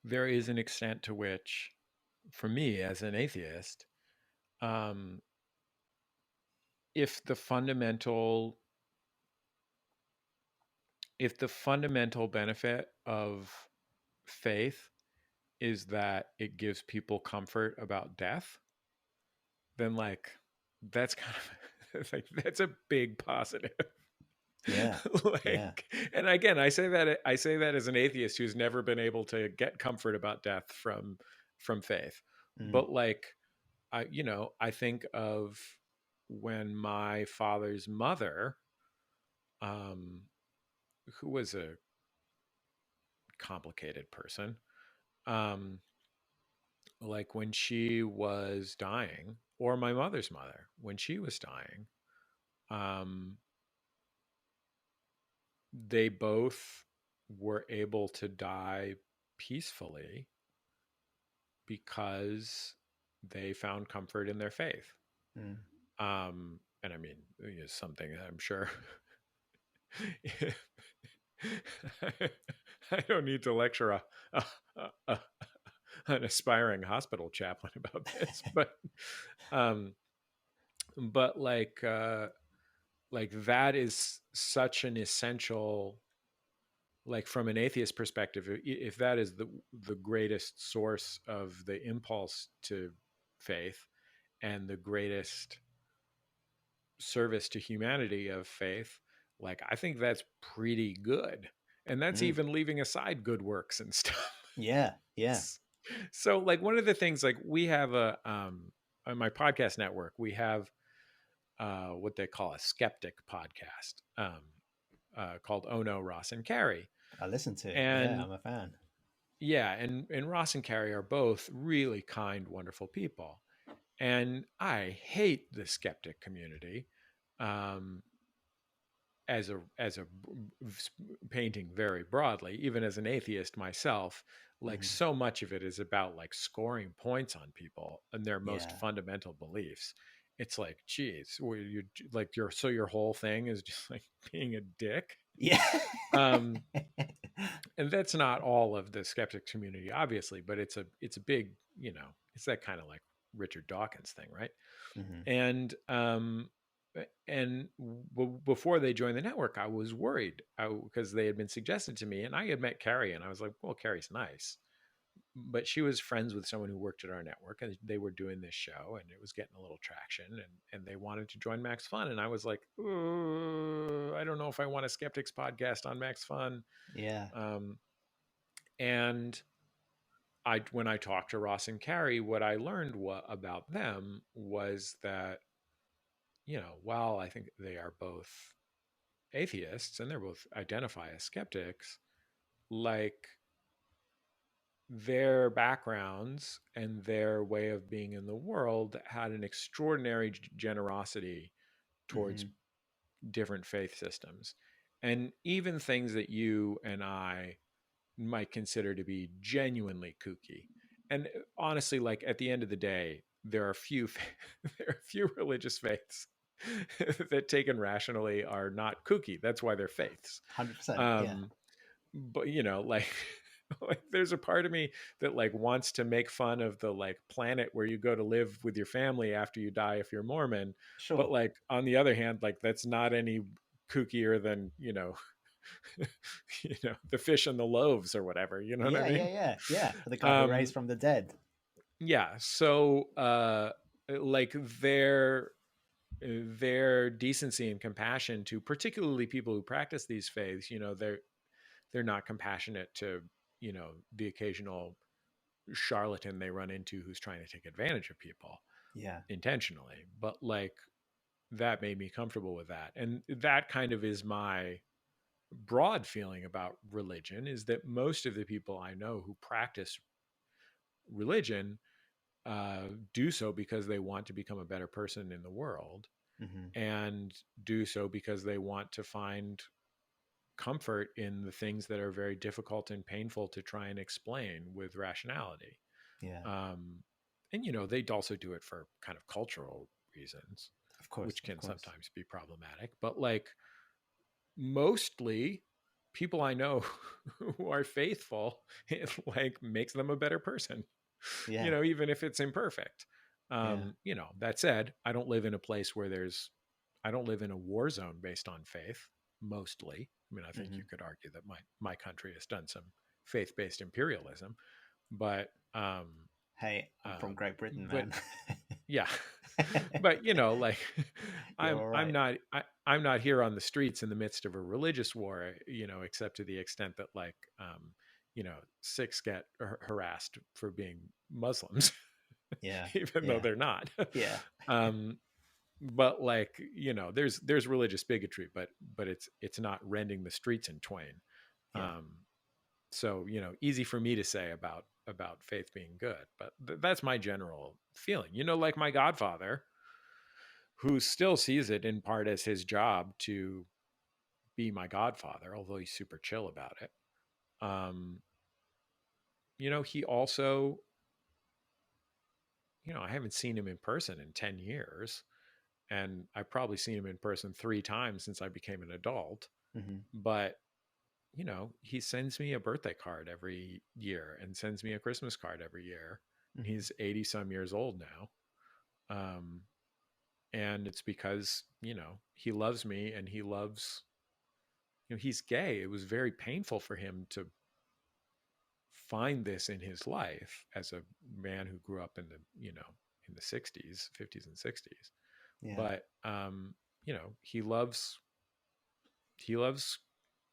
there is an extent to which, for me as an atheist, um, if the fundamental benefit of faith is that it gives people comfort about death, then like that's kind of like that's a big positive. Yeah. Yeah. And again, I say that as an atheist who's never been able to get comfort about death from faith. Mm. But like I think of when my father's mother, um, who was a complicated person, um, like when she was dying, or my mother's mother when she was dying, um, they both were able to die peacefully because they found comfort in their faith. Mm. And I mean, something I'm sure I don't need to lecture a, an aspiring hospital chaplain about this, um, but like that is such an essential, like from an atheist perspective, if that is the greatest source of the impulse to faith and the greatest service to humanity of faith, like I think that's pretty good. And that's Mm. even leaving aside good works and stuff. Yeah, yeah. So like one of the things, like we have on my podcast network, we have what they call a skeptic podcast, called Oh No, Ross and Carrie. I listened to it. Yeah, And I'm a fan. yeah, and Ross and Carrie are both really kind, wonderful people. And I hate the skeptic community, um, as a painting very broadly, even as an atheist myself. Like Mhm. so much of it is about like scoring points on people and their most Yeah. fundamental beliefs. It's like, geez, you like your whole thing is just like being a dick. Yeah. Um, and that's not all of the skeptic community, obviously, but it's a big, it's that kind of like Richard Dawkins thing, right? Mhm. And before they joined the network, I was worried because they had been suggested to me, and I had met Carrie, and I was like, well, Carrie's nice, but she was friends with someone who worked at our network, and they were doing this show, and it was getting a little traction, and they wanted to join Max Fun, and I was like, I don't know if I want a skeptics podcast on Max Fun. Yeah. And when I talked to Ross and Carrie, what I learned about them was that, while I think they are both atheists and they're both identify as skeptics, like their backgrounds and their way of being in the world had an extraordinary generosity towards Mhm. different faith systems. And even things that you and I might consider to be genuinely kooky. And honestly, like at the end of the day, there are there are few religious faiths that taken rationally are not kooky. That's why they're faiths. 100%. Yeah. But like, like there's a part of me that like wants to make fun of the like planet where you go to live with your family after you die if you're Mormon. But Sure. like on the other hand, like that's not any kookier than the fish and the loaves or whatever, you know what I Yeah, yeah, mean? yeah. Yeah. For the guy who raised from the dead. Yeah, so like their decency and compassion to particularly people who practice these faiths, they're not compassionate to the occasional charlatan they run into who's trying to take advantage of people Yeah. intentionally. But like that made me comfortable with that, and that kind of is my broad feeling about religion, is that most of the people I know who practice religion do so because they want to become a better person in the world, Mhm. and do so because they want to find comfort in the things that are very difficult and painful to try and explain with rationality. Yeah. And they'd also do it for kind of cultural reasons, Of course. which Of can course. sometimes be problematic. But like mostly people I know who are faithful, it like makes them a better person, Yeah. even if it's imperfect. Yeah. That said, I don't live in a place where I don't live in a war zone based on faith, mostly. I mean, I think you Mhm. could argue that my country has done some faith-based imperialism, but Hey, I'm from Great Britain, but man. yeah, but like You're all I'm right. not I'm not here on the streets in the midst of a religious war, except to the extent that Sikhs get harassed for being Muslims. Yeah. even though they're not. Yeah. But like, there's religious bigotry, but it's not rending the streets in twain. Yeah. So, easy for me to say about faith being good, but that's my general feeling. Like my godfather, who still sees it in part as his job to be my godfather, although he's super chill about it. He also, I haven't seen him in person in 10 years, and I've probably seen him in person 3 times since I became an adult. Mm-hmm. But he sends me a birthday card every year and sends me a Christmas card every year. Mm-hmm. He's 80 some years old now. And it's because, he loves me, and he loves, he's gay. It was very painful for him to find this in his life as a man who grew up in the 60s, 50s and 60s. Yeah. But, he loves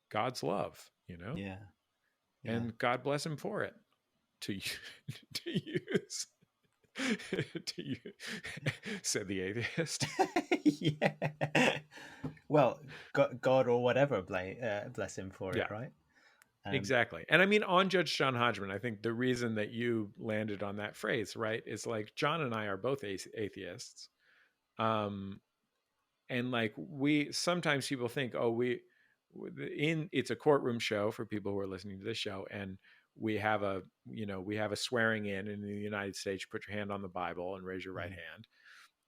God's love, Yeah. and God bless him for it. To use, said the atheist. Yeah. Well, God or whatever, bless him for it, right? Exactly. And I mean, on Judge John Hodgman, I think the reason that you landed on that phrase, right, is like John and I are both atheists. And like sometimes people think, it's a courtroom show for people who are listening to this show, and we have a swearing in the United States. You put your hand on the Bible and raise your right hand,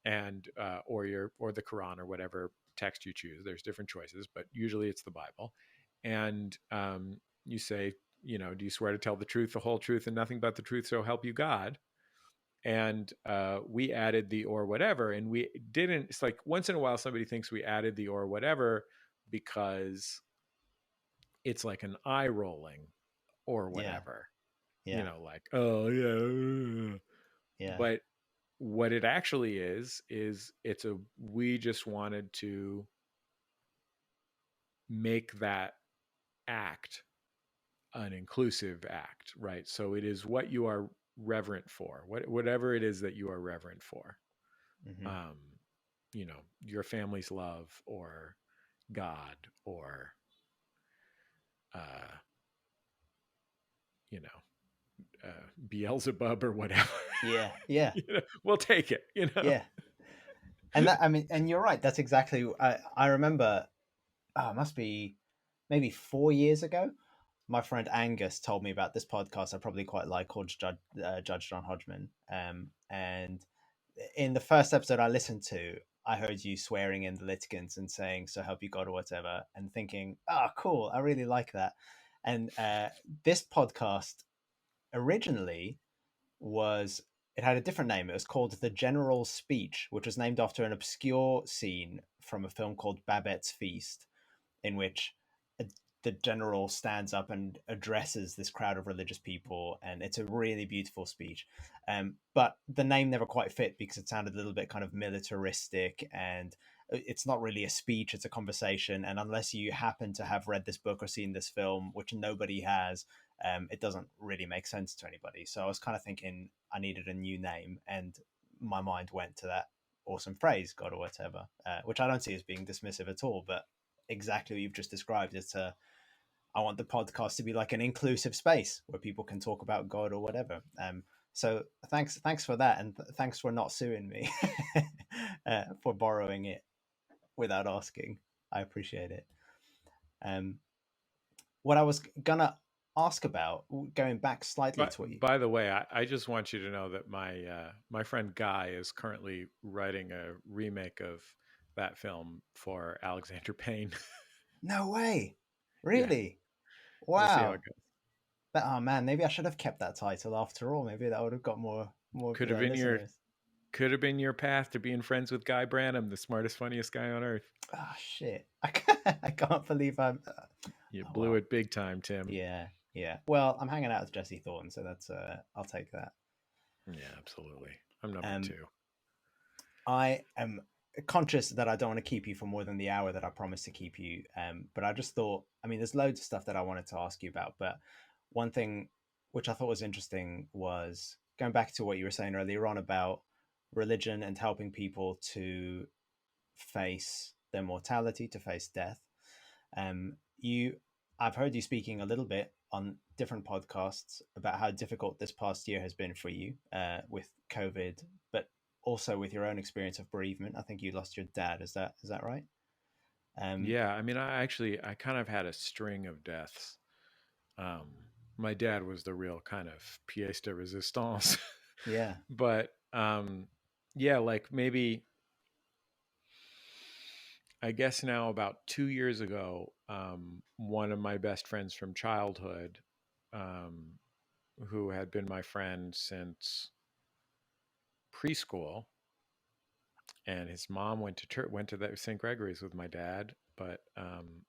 and or the Quran or whatever text you choose. There's different choices, but usually it's the Bible. And you say, do you swear to tell the truth, the whole truth, and nothing but the truth, so help you God? And we added the or whatever, and we didn't. It's like once in a while somebody thinks we added the or whatever because it's like an eye rolling or whatever. Yeah. Like, oh yeah. Yeah. But what it actually is we just wanted to make that act an inclusive act, right? So it is what you are reverent for, whatever it is that you are reverent for. Mm-hmm. Your family's love, or God, or Beelzebub or whatever. Yeah. We'll take it. Yeah. And that, I mean, and you're right. That's exactly. I remember. It must be maybe 4 years ago. My friend Angus told me about this podcast I probably quite like, called Judge John Hodgman. And in the first episode I listened to, I heard you swearing in the litigants and saying, "So help you God," or whatever, and thinking, cool, I really like that. And this podcast originally it had a different name. It was called The General's Speech, which was named after an obscure scene from a film called Babette's Feast, in which the general stands up and addresses this crowd of religious people, and it's a really beautiful speech. But the name never quite fit because it sounded a little bit kind of militaristic, and it's not really a speech, it's a conversation. And unless you happen to have read this book or seen this film, which nobody has, it doesn't really make sense to anybody. So I was kind of thinking I needed a new name, and my mind went to that awesome phrase, God or whatever, which I don't see as being dismissive at all, but exactly what you've just described. I want the podcast to be like an inclusive space where people can talk about God or whatever. So thanks for that, and thanks for not suing me for borrowing it without asking. I appreciate it. What I was gonna ask about, going back slightly to what you... By the way, I just want you to know that my friend Guy is currently writing a remake of that film for Alexander Payne. No way. Really? Yeah. We'll see how Wow. it goes. But, oh man, maybe I should have kept that title after all. Maybe that would have got more could have been your path to being friends with Guy Branum, the smartest, funniest guy on earth. Oh shit. I can't believe I'm... You blew it big time, Tim. Yeah. Well, I'm hanging out with Jesse Thorn, so that's I'll take that. Yeah, absolutely. I'm number 2. I am conscious that I don't want to keep you for more than the hour that I promised to keep you. But I just thought, I mean, there's loads of stuff that I wanted to ask you about, but one thing which I thought was interesting was going back to what you were saying earlier on about religion and helping people to face their mortality, to face death. I've heard you speaking a little bit on different podcasts about how difficult this past year has been for you with COVID, but also with your own experience of bereavement. I think you lost your dad. Is that right? Yeah, I mean, I kind of had a string of deaths. My dad was the real kind of pièce de résistance. Yeah. But yeah, like maybe I guess now about 2 years ago, one of my best friends from childhood, um, who had been my friend since preschool, and his mom went to church, went to the St. Gregory's with my dad, but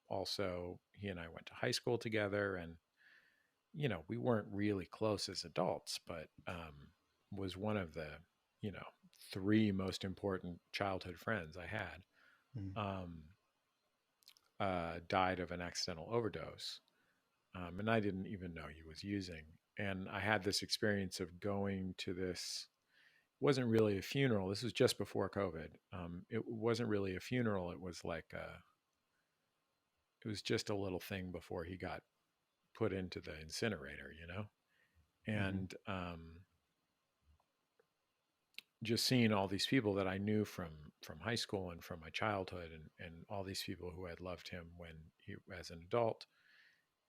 also he and I went to high school together, and we weren't really close as adults, but was one of the, 3 most important childhood friends I had. Mm. Died of an accidental overdose. And I didn't even know he was using. And I had this experience of going to this, it wasn't really a funeral. This was just before COVID. It wasn't really a funeral. It was like it was just a little thing before he got put into the incinerator, and just seeing all these people that I knew from high school and from my childhood, and all these people who had loved him when he as an adult,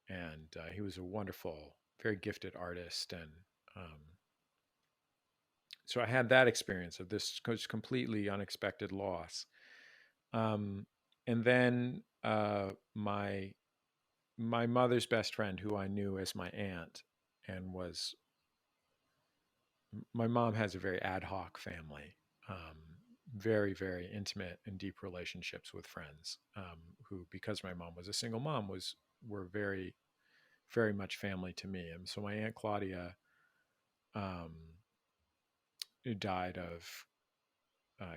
and he was a wonderful, very gifted artist, and so I had that experience of this completely unexpected loss, and then my mother's best friend, who I knew as my aunt, and was my mom has a very ad hoc family, very, very intimate and deep relationships with friends, who, because my mom was a single mom, were very, very much family to me. And so my Aunt Claudia died of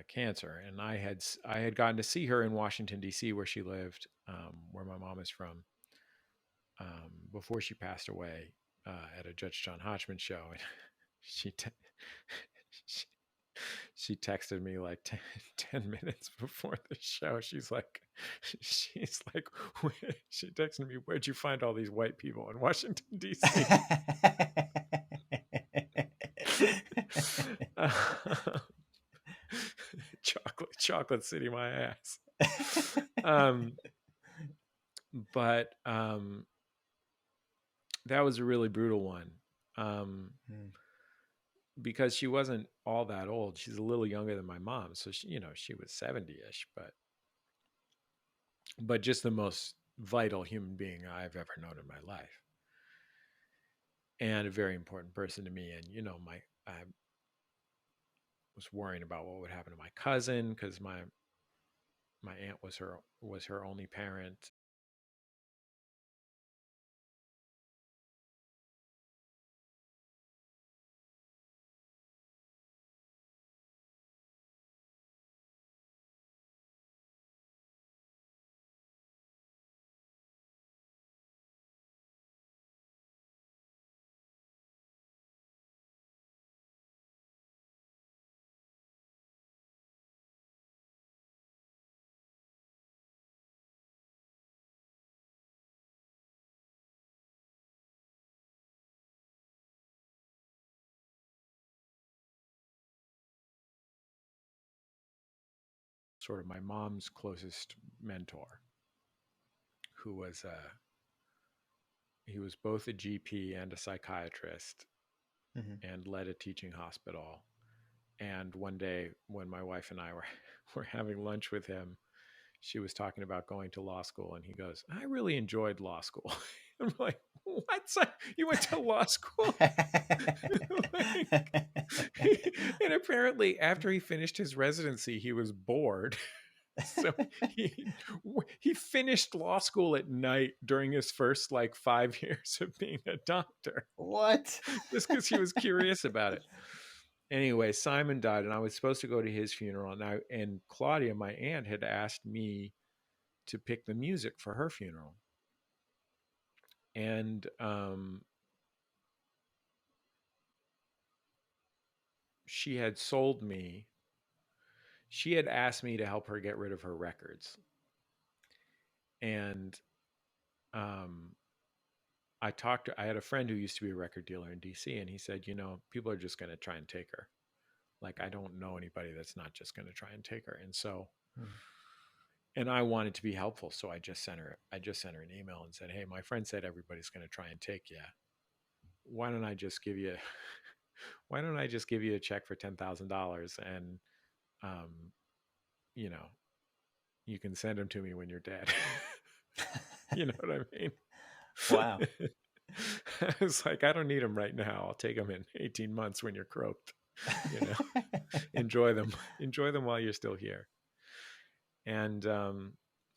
cancer, and I had gotten to see her in Washington, D.C., where she lived, where my mom is from, before she passed away, at a Judge John Hodgman show. And she she texted me like 10 minutes before the show. She's like, she texted me, "Where'd you find all these white people in Washington, D.C.?" Chocolate city, my ass. But that was a really brutal one. Because she wasn't all that old. She's a little younger than my mom. So she was 70-ish, but just the most vital human being I've ever known in my life. And a very important person to me. And, I was worrying about what would happen to my cousin, because my aunt was her only parent. Sort of my mom's closest mentor, who was he was both a GP and a psychiatrist, and led a teaching hospital. And one day when my wife and I were having lunch with him, she was talking about going to law school, and he goes, "I really enjoyed law school." I'm like, "What? You went to law school?" And apparently after he finished his residency, he was bored. So he finished law school at night during his first 5 years of being a doctor. What? Just because he was curious about it. Anyway, Simon died, and I was supposed to go to his funeral. And Claudia, my aunt, had asked me to pick the music for her funeral. And she had sold me. She had asked me to help her get rid of her records. And I had a friend who used to be a record dealer in DC, and he said, people are just going to try and take her. Like, I don't know anybody that's not just going to try and take her. And so, and I wanted to be helpful. So I just sent her an email and said, hey, my friend said everybody's going to try and take you. Why don't I just give you a check for $10,000 and, you can send them to me when you're dead. You know what I mean? Wow. I was like, I don't need them right now. I'll take them in 18 months when you're croaked. Enjoy them while you're still here. And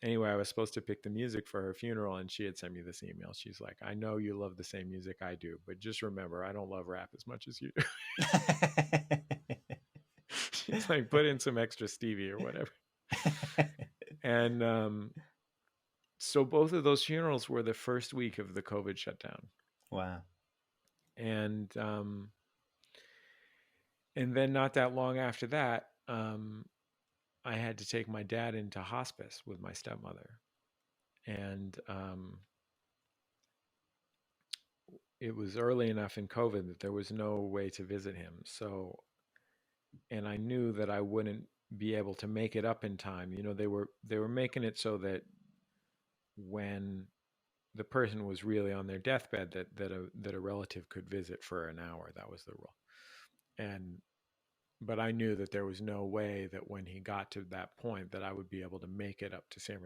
anyway, I was supposed to pick the music for her funeral, and she had sent me this email. She's like, I know you love the same music I do, but just remember, I don't love rap as much as you do. She's like, put in some extra Stevie or whatever. And so both of those funerals were the first week of the COVID shutdown. Wow. And then not that long after that, I had to take my dad into hospice with my stepmother. And it was early enough in COVID that there was no way to visit him. So, and I knew that I wouldn't be able to make it up in time. They were making it so that when the person was really on their deathbed, that a relative could visit for an hour. That was the rule. But I knew that there was no way that when he got to that point that I would be able to make it up to San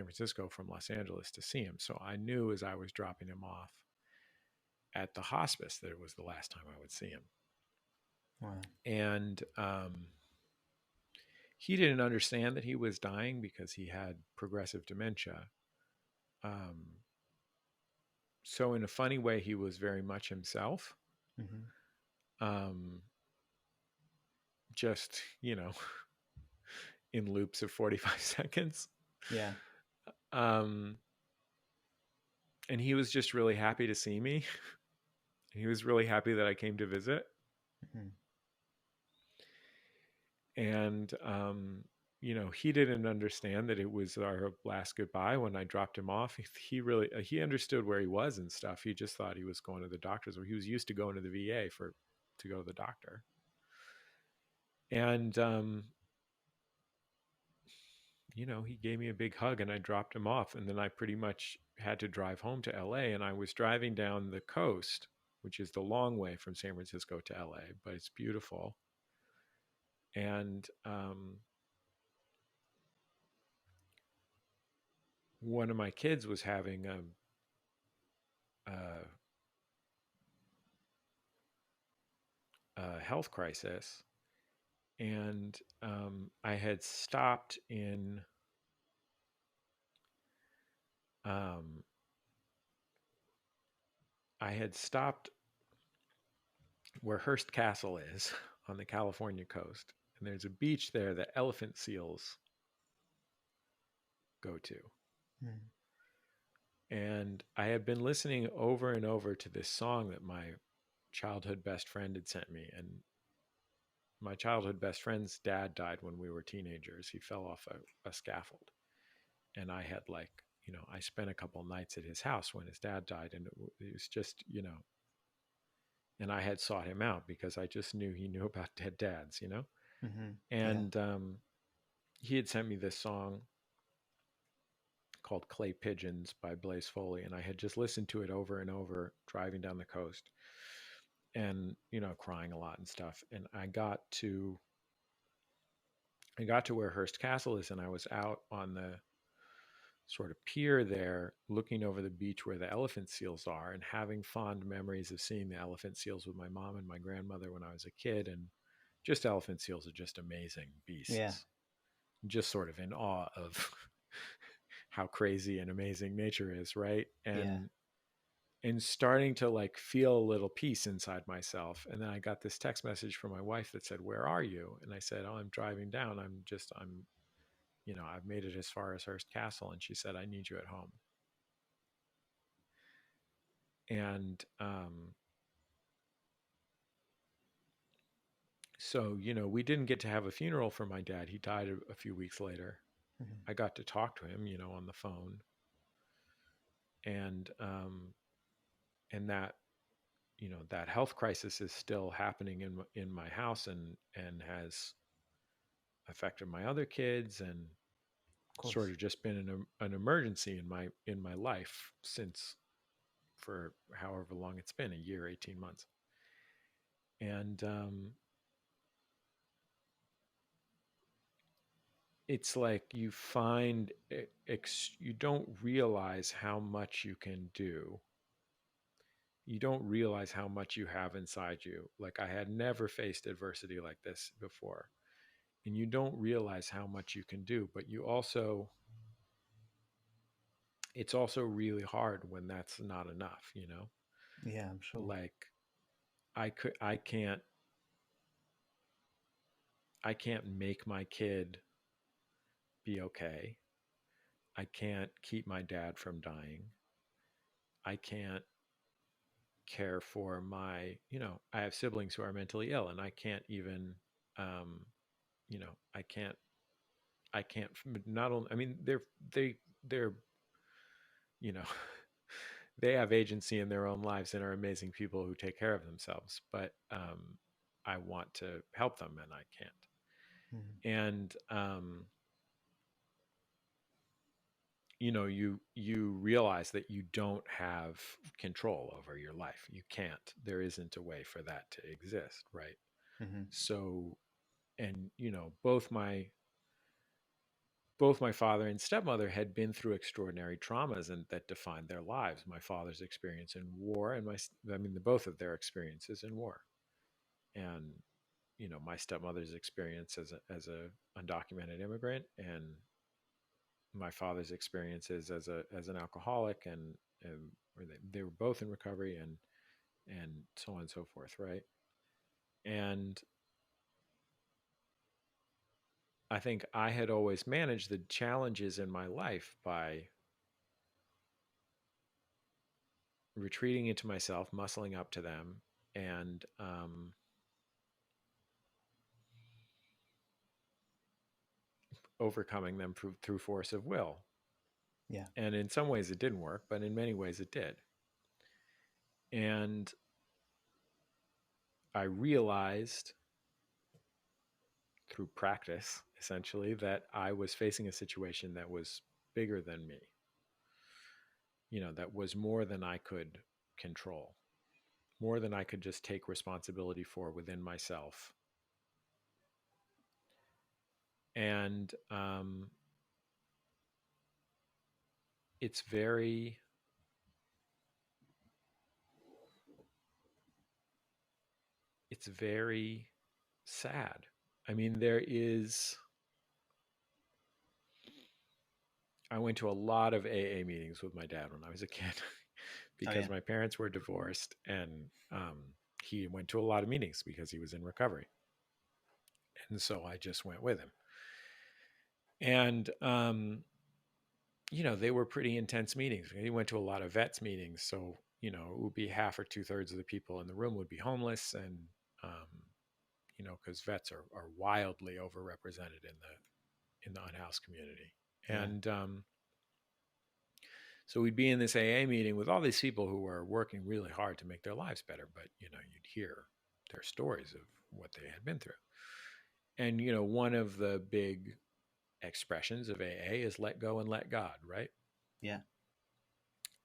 Francisco from Los Angeles to see him. So I knew as I was dropping him off at the hospice that it was the last time I would see him. Wow. And he didn't understand that he was dying because he had progressive dementia. So in a funny way, he was very much himself. Mm-hmm. Just, in loops of 45 seconds. Yeah. And he was just really happy to see me. He was really happy that I came to visit. Mm-hmm. And, he didn't understand that it was our last goodbye when I dropped him off. He understood where he was and stuff. He just thought he was going to the doctor's, or he was used to going to the VA to go to the doctor. And, he gave me a big hug and I dropped him off. And then I pretty much had to drive home to LA, and I was driving down the coast, which is the long way from San Francisco to LA, but it's beautiful. And one of my kids was having a health crisis. And I had stopped in where Hearst Castle is on the California coast. And there's a beach there that elephant seals go to. And I had been listening over and over to this song that my childhood best friend had sent me. And my childhood best friend's dad died when we were teenagers. He fell off a scaffold. And I had I spent a couple nights at his house when his dad died. And it was just, and I had sought him out because I just knew he knew about dead dads, Mm-hmm. And he had sent me this song called Clay Pigeons by Blaze Foley. And I had just listened to it over and over driving down the coast and, crying a lot and stuff. And I got to where Hearst Castle is, and I was out on the sort of pier there looking over the beach where the elephant seals are and having fond memories of seeing the elephant seals with my mom and my grandmother when I was a kid. And just elephant seals are just amazing beasts. Yeah. Just sort of in awe of how crazy and amazing nature is, right? And starting to feel a little peace inside myself. And then I got this text message from my wife that said, "Where are you?" And I said, "Oh, I'm driving down. I've made it as far as Hearst Castle." And she said, "I need you at home." And So, we didn't get to have a funeral for my dad. He died a few weeks later. Mhm. I got to talk to him, on the phone. And that, that health crisis is still happening in my house, and has affected my other kids, and Of sort course. of just been an emergency in my life since, for however long it's been, a year, 18 months. And it's like you find you don't realize how much you can do. You don't realize how much you have inside you. Like, I had never faced adversity like this before. And you don't realize how much you can do, but it's also really hard when that's not enough, Yeah, I'm sure. Like, I can't make my kid be okay. I can't keep my dad from dying. I can't care for I have siblings who are mentally ill, and I can't even, um, I can't, not only, I mean, they're, you know, they have agency in their own lives and are amazing people who take care of themselves, but I want to help them, and I can't. Mhm. And, you realize that you don't have control over your life. You can't. There isn't a way for that to exist, right? Mhm. So, and both my father and stepmother had been through extraordinary traumas and that defined their lives. My father's experience in war, and both of their experiences in war, and my stepmother's experience as a undocumented immigrant, and my father's experiences as an alcoholic, and they were both in recovery, and so on and so forth, right? And I think I had always managed the challenges in my life by retreating into myself, muscling up to them, and overcoming them through force of will. Yeah. And in some ways it didn't work, but in many ways it did. And I realized through practice, essentially, that I was facing a situation that was bigger than me, that was more than I could control, more than I could just take responsibility for within myself. And it's very it's very sad. I mean, I went to a lot of AA meetings with my dad when I was a kid Oh because yeah. my parents were divorced, and he went to a lot of meetings because he was in recovery. And so I just went with him. And, they were pretty intense meetings. He went to a lot of vets meetings. So, it would be half or 2/3 of the people in the room would be homeless. And, because vets are wildly overrepresented in the unhoused community. Yeah. And so we'd be in this AA meeting with all these people who were working really hard to make their lives better. But, you'd hear their stories of what they had been through. And, one of the big expressions of AA is let go and let God, right? Yeah.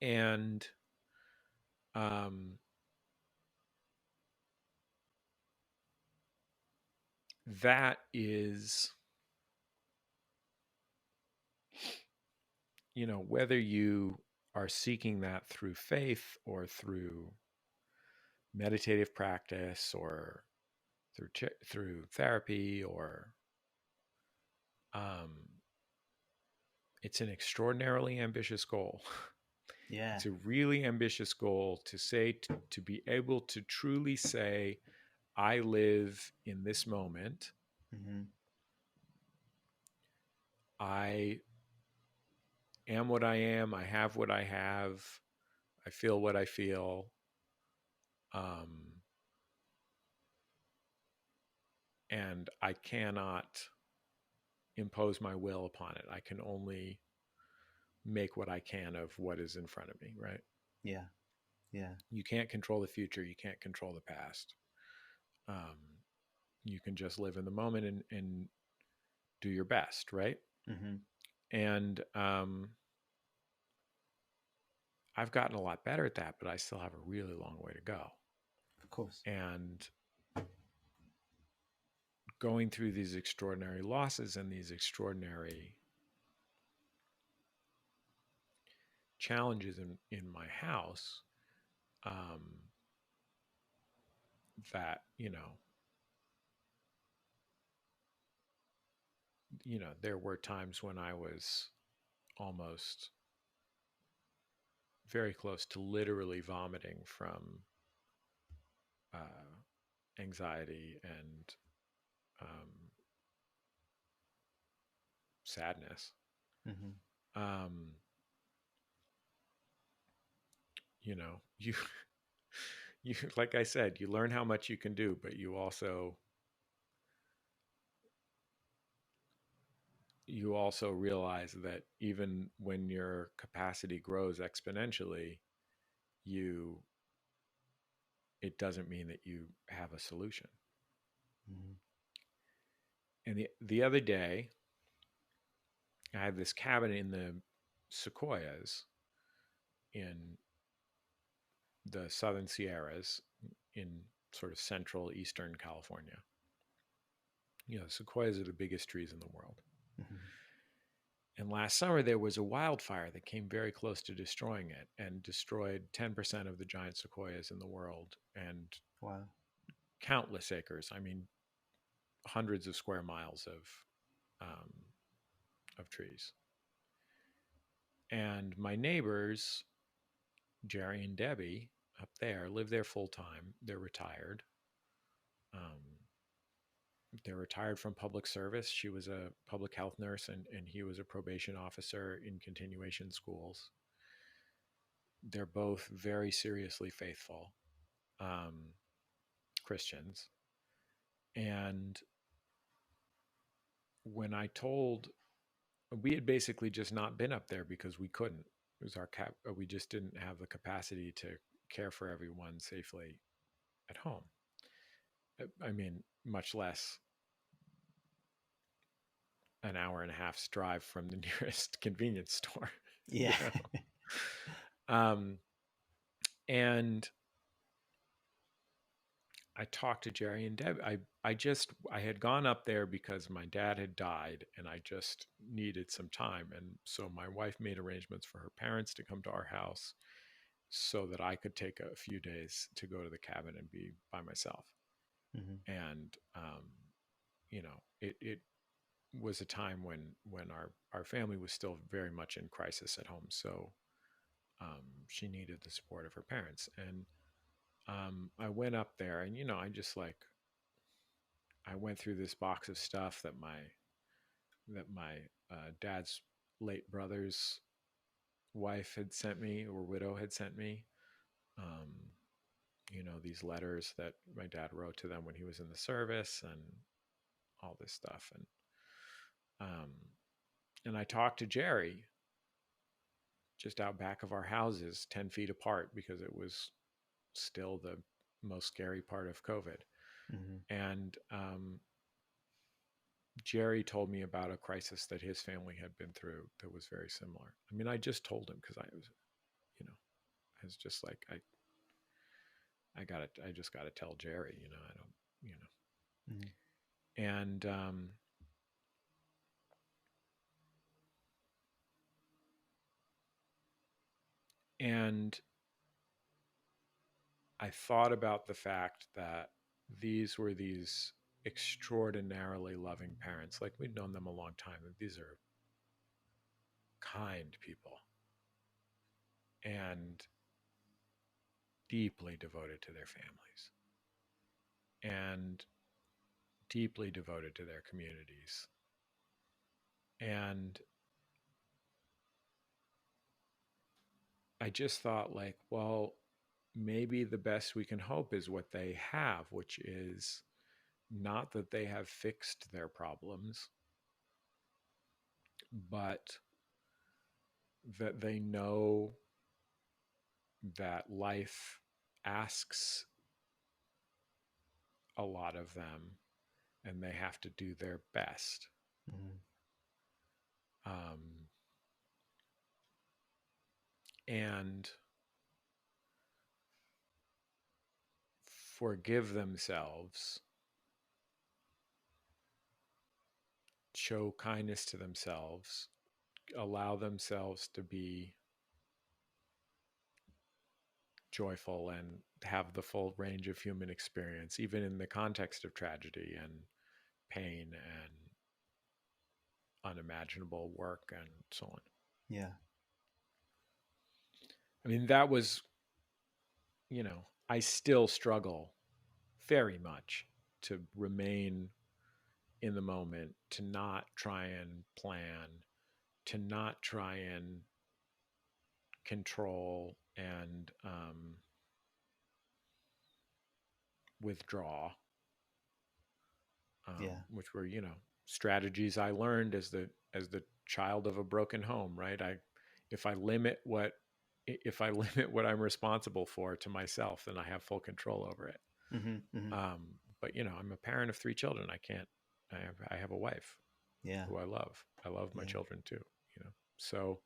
And um, that is, whether you are seeking that through faith or through meditative practice or through therapy, or um, it's an extraordinarily ambitious goal. Yeah. It's a really ambitious goal to say, to be able to truly say, I live in this moment. Mm-hmm. I am what I am. I have what I have. I feel what I feel. Um, and I cannot impose my will upon it. I can only make what I can of what is in front of me, right? Yeah. Yeah. You can't control the future. You can't control the past. You can just live in the moment and do your best, right? Mm-hmm. And I've gotten a lot better at that, but I still have a really long way to go. Of course. And going through these extraordinary losses and these extraordinary challenges in my house, that, there were times when I was almost very close to literally vomiting from anxiety and sadness. Mm-hmm. You you like I said, you learn how much you can do, but you also realize that even when your capacity grows exponentially, it doesn't mean that you have a solution. Mm-hmm. And the other day, I had this cabin in the Sequoias in the Southern Sierras in sort of central eastern California. Sequoias are the biggest trees in the world. Mm-hmm. And last summer, there was a wildfire that came very close to destroying it and destroyed 10% of the giant sequoias in the world and Wow. countless acres. I mean, hundreds of square miles of trees. And my neighbors, Jerry and Debbie, up there, live there full time. They're retired. They're retired from public service. She was a public health nurse, and he was a probation officer in continuation schools. They're both very seriously faithful Christians. And when I told, we had basically just not been up there because we couldn't. It was we just didn't have the capacity to care for everyone safely at home. I mean, much less an hour and a half's drive from the nearest convenience store. Yeah. And I talked to Jerry and Deb. I had gone up there because my dad had died and I just needed some time. And so my wife made arrangements for her parents to come to our house so that I could take a few days to go to the cabin and be by myself. Mm-hmm. And, it was a time when our family was still very much in crisis at home. So she needed the support of her parents. And I went up there and, I went through this box of stuff that my dad's late brother's wife had sent me, or widow had sent me. These letters that my dad wrote to them when he was in the service and all this stuff. And I talked to Jerry just out back of our houses, 10 feet apart, because it was still the most scary part of COVID. Mm-hmm. And Jerry told me about a crisis that his family had been through that was very similar. I mean, I just told him because I was just like, I just got to tell Jerry, I don't. Mm-hmm. And I thought about the fact that these were these extraordinarily loving parents. Like, we'd known them a long time. These are kind people and deeply devoted to their families and deeply devoted to their communities. And I just thought, like, well, maybe the best we can hope is what they have, which is not that they have fixed their problems, but that they know that life asks a lot of them and they have to do their best. Mm. And forgive themselves, show kindness to themselves, allow themselves to be joyful and have the full range of human experience, even in the context of tragedy and pain and unimaginable work and so on. Yeah. I mean, that was, you know, I still struggle very much to remain in the moment, to not try and plan, to not try and control and withdraw, Yeah. which were, you know, strategies I learned as the child of a broken home. Right? If I limit what I'm responsible for to myself, then I have full control over it. Mm-hmm, mm-hmm. But you know, I'm a parent of 3 children. I have a wife, Yeah. who I love. I love my children too. You know, so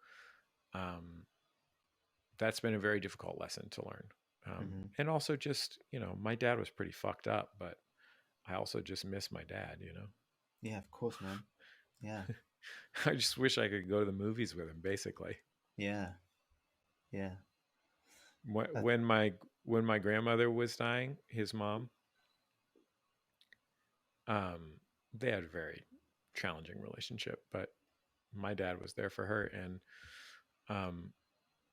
that's been a very difficult lesson to learn. And also, just, you know, my dad was pretty fucked up, but I also just miss my dad. You know. Yeah, of course, man. Yeah. I just wish I could go to the movies with him. Basically. Yeah. Yeah. When my grandmother was dying, his mom, they had a very challenging relationship, but my dad was there for her. And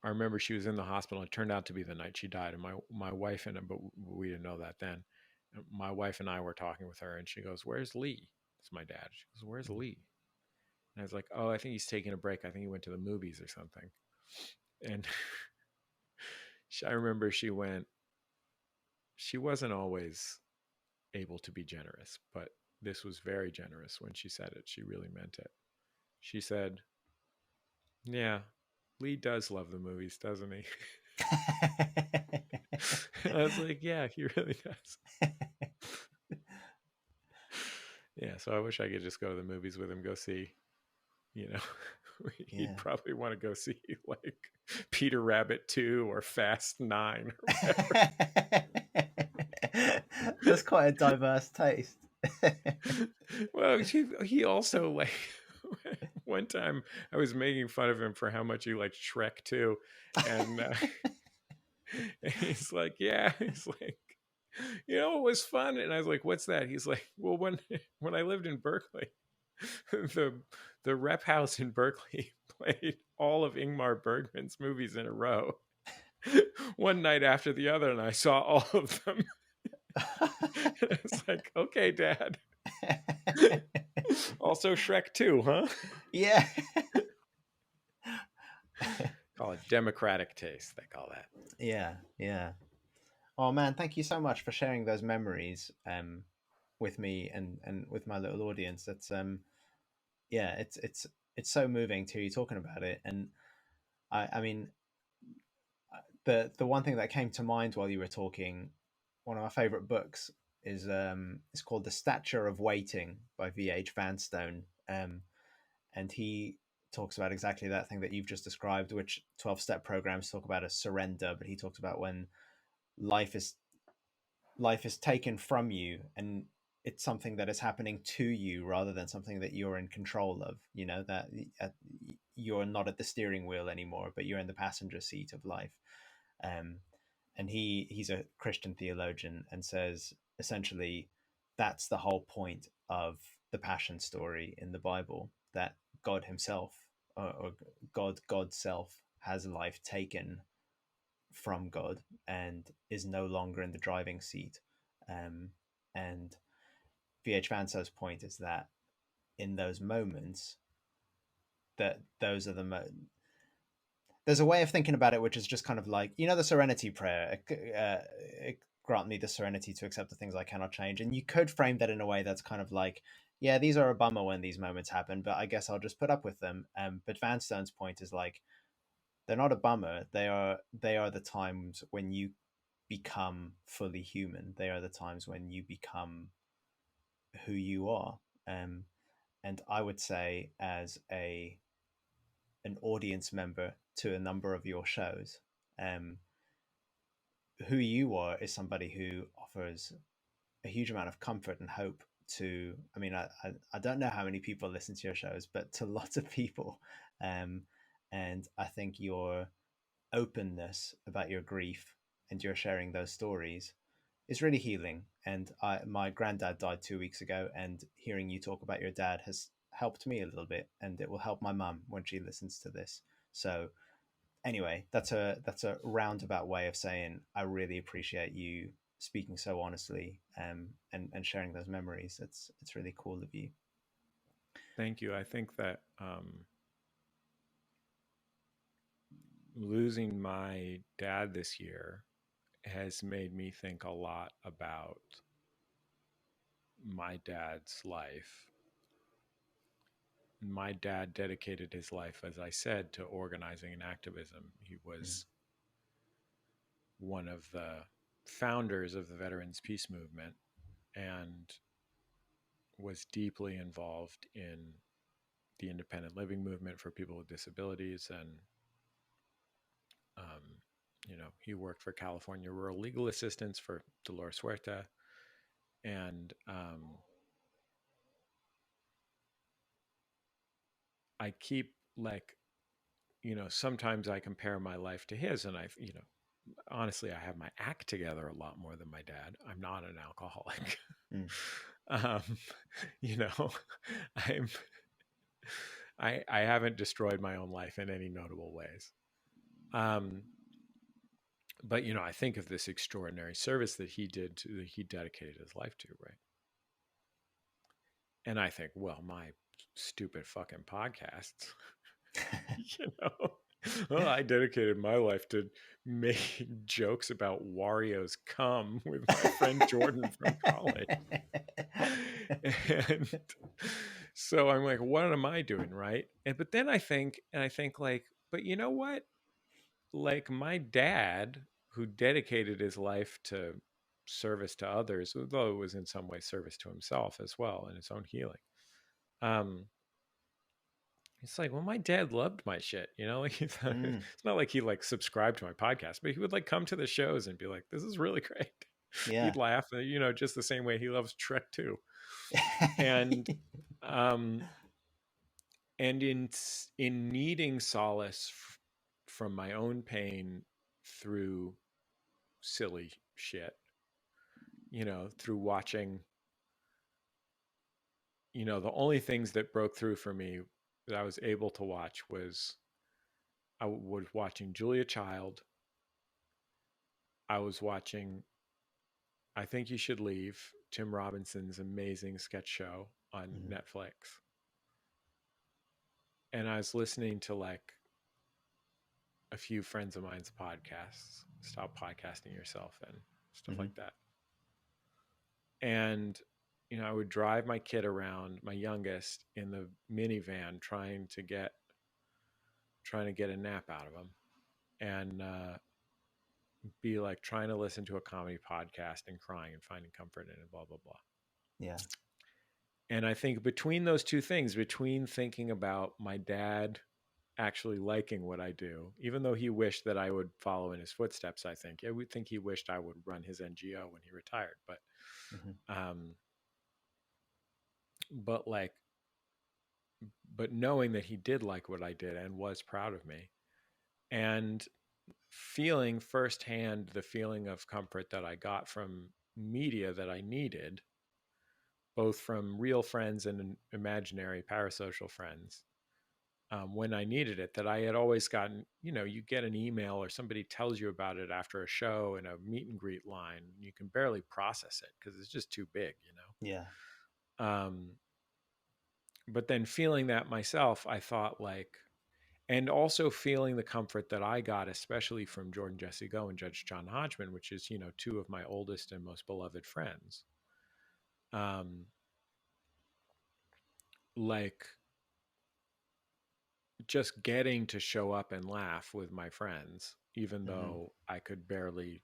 I remember she was in the hospital. It turned out to be the night she died, and my wife but we didn't know that then. My wife and I were talking with her, and she goes, "Where's Lee?" It's my dad. She goes, "Where's Lee?" And I was like, "Oh, I think he's taking a break. I think he went to the movies or something." And I remember she wasn't always able to be generous, but this was very generous when she said it. She really meant it. She said, "Yeah, Lee does love the movies, doesn't he?" I was like, "Yeah, he really does." Yeah, so I wish I could just go to the movies with him, go see, you know, he'd probably want to go see like Peter Rabbit 2 or Fast 9 or whatever. That's quite a diverse taste. Well, he also, like, one time I was making fun of him for how much he liked Shrek 2, and he's like, "Yeah," he's like, "You know, it was fun." And I was like, "What's that?" He's like, "Well, when I lived in Berkeley, the rep house in Berkeley played all of Ingmar Bergman's movies in a row, one night after the other, and I saw all of them." It's like, "Okay, Dad." Also Shrek 2, huh? Yeah. Call it democratic taste, they call that. Yeah, yeah. Oh man, thank you so much for sharing those memories with me and with my little audience. That's yeah, it's so moving to you talking about it. And I mean, the one thing that came to mind while you were talking, one of my favorite books is it's called The Stature of Waiting by V.H. Vanstone. And he talks about exactly that thing that you've just described, which 12-step programs talk about as surrender, but he talks about when life is taken from you and it's something that is happening to you rather than something that you're in control of, you know, that you're not at the steering wheel anymore, but you're in the passenger seat of life. And he's a Christian theologian and says essentially that's the whole point of the passion story in the Bible, that God himself or God's self has life taken from God and is no longer in the driving seat. And V.H. Vanstone's point is that in those moments, that those are there's a way of thinking about it which is just kind of like, you know, the Serenity Prayer. grant me the serenity to accept the things I cannot change. And you could frame that in a way that's kind of like, yeah, these are a bummer when these moments happen, but I guess I'll just put up with them. But Vanstone's point is like, they're not a bummer. They are the times when you become fully human. They are the times when you become who you are. And I would say, as an audience member to a number of your shows, who you are is somebody who offers a huge amount of comfort and hope to, I mean, I don't know how many people listen to your shows, but to lots of people. And I think your openness about your grief and your sharing those stories is really healing. And my granddad died 2 weeks ago, and hearing you talk about your dad has helped me a little bit, and it will help my mum when she listens to this. So anyway, that's a roundabout way of saying I really appreciate you speaking so honestly, and sharing those memories. It's really cool of you. Thank you. I think that losing my dad this year has made me think a lot about my dad's life. My dad dedicated his life, as I said, to organizing and activism. He was one of the founders of the Veterans Peace Movement and was deeply involved in the independent living movement for people with disabilities. And, he worked for California Rural Legal Assistance for Dolores Huerta. And I keep sometimes I compare my life to his, and honestly, I have my act together a lot more than my dad. I'm not an alcoholic. I haven't destroyed my own life in any notable ways. But I think of this extraordinary service that he dedicated his life to, right? And I think, well, my stupid fucking podcasts, well, I dedicated my life to making jokes about Wario's cum with my friend Jordan from college. And so I'm like, what am I doing, right? But then I think like, but you know what? Like my dad, who dedicated his life to service to others, although it was in some way service to himself as well and his own healing. It's like, well, my dad loved my shit, like it's not like he like subscribed to my podcast, but he would like come to the shows and be like, this is really great. Yeah. He'd laugh, just the same way he loves Trek too. And, and in needing solace from my own pain through silly shit, through watching, the only things that broke through for me that I was able to watch was I was watching Julia Child. I was watching I Think You Should Leave, Tim Robinson's amazing sketch show on Netflix. And I was listening to like a few friends of mine's podcasts, Stop Podcasting Yourself and stuff like that. And I would drive my kid around, my youngest, in the minivan trying to get a nap out of him, and be like trying to listen to a comedy podcast and crying and finding comfort in it, blah, blah, blah. Yeah. And I think between those two things, between thinking about my dad actually liking what I do, even though he wished that I would follow in his footsteps, I would think he wished I would run his NGO when he retired. But, but knowing that he did like what I did and was proud of me, and feeling firsthand the feeling of comfort that I got from media that I needed, both from real friends and imaginary parasocial friends, when I needed it, that I had always gotten, you get an email or somebody tells you about it after a show in a meet and greet line. You can barely process it because it's just too big, Yeah. But then feeling that myself, I thought like, and also feeling the comfort that I got, especially from Jordan Jesse Go and Judge John Hodgman, which is, two of my oldest and most beloved friends. Like just getting to show up and laugh with my friends, even though I could barely,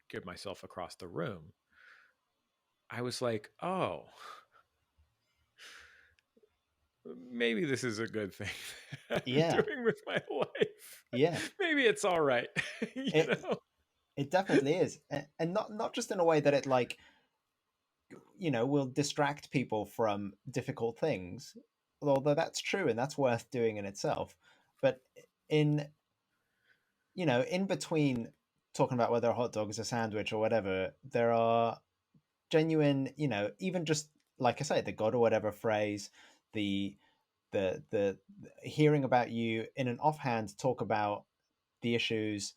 get myself across the room. I was like, oh, maybe this is a good thing I'm doing with my life. Yeah. Maybe it's all right. It definitely is. And not just in a way that it will distract people from difficult things, although that's true and that's worth doing in itself. But in between talking about whether a hot dog is a sandwich or whatever, there are genuine, even just like I say, the God or whatever phrase, the hearing about you in an offhand talk about the issues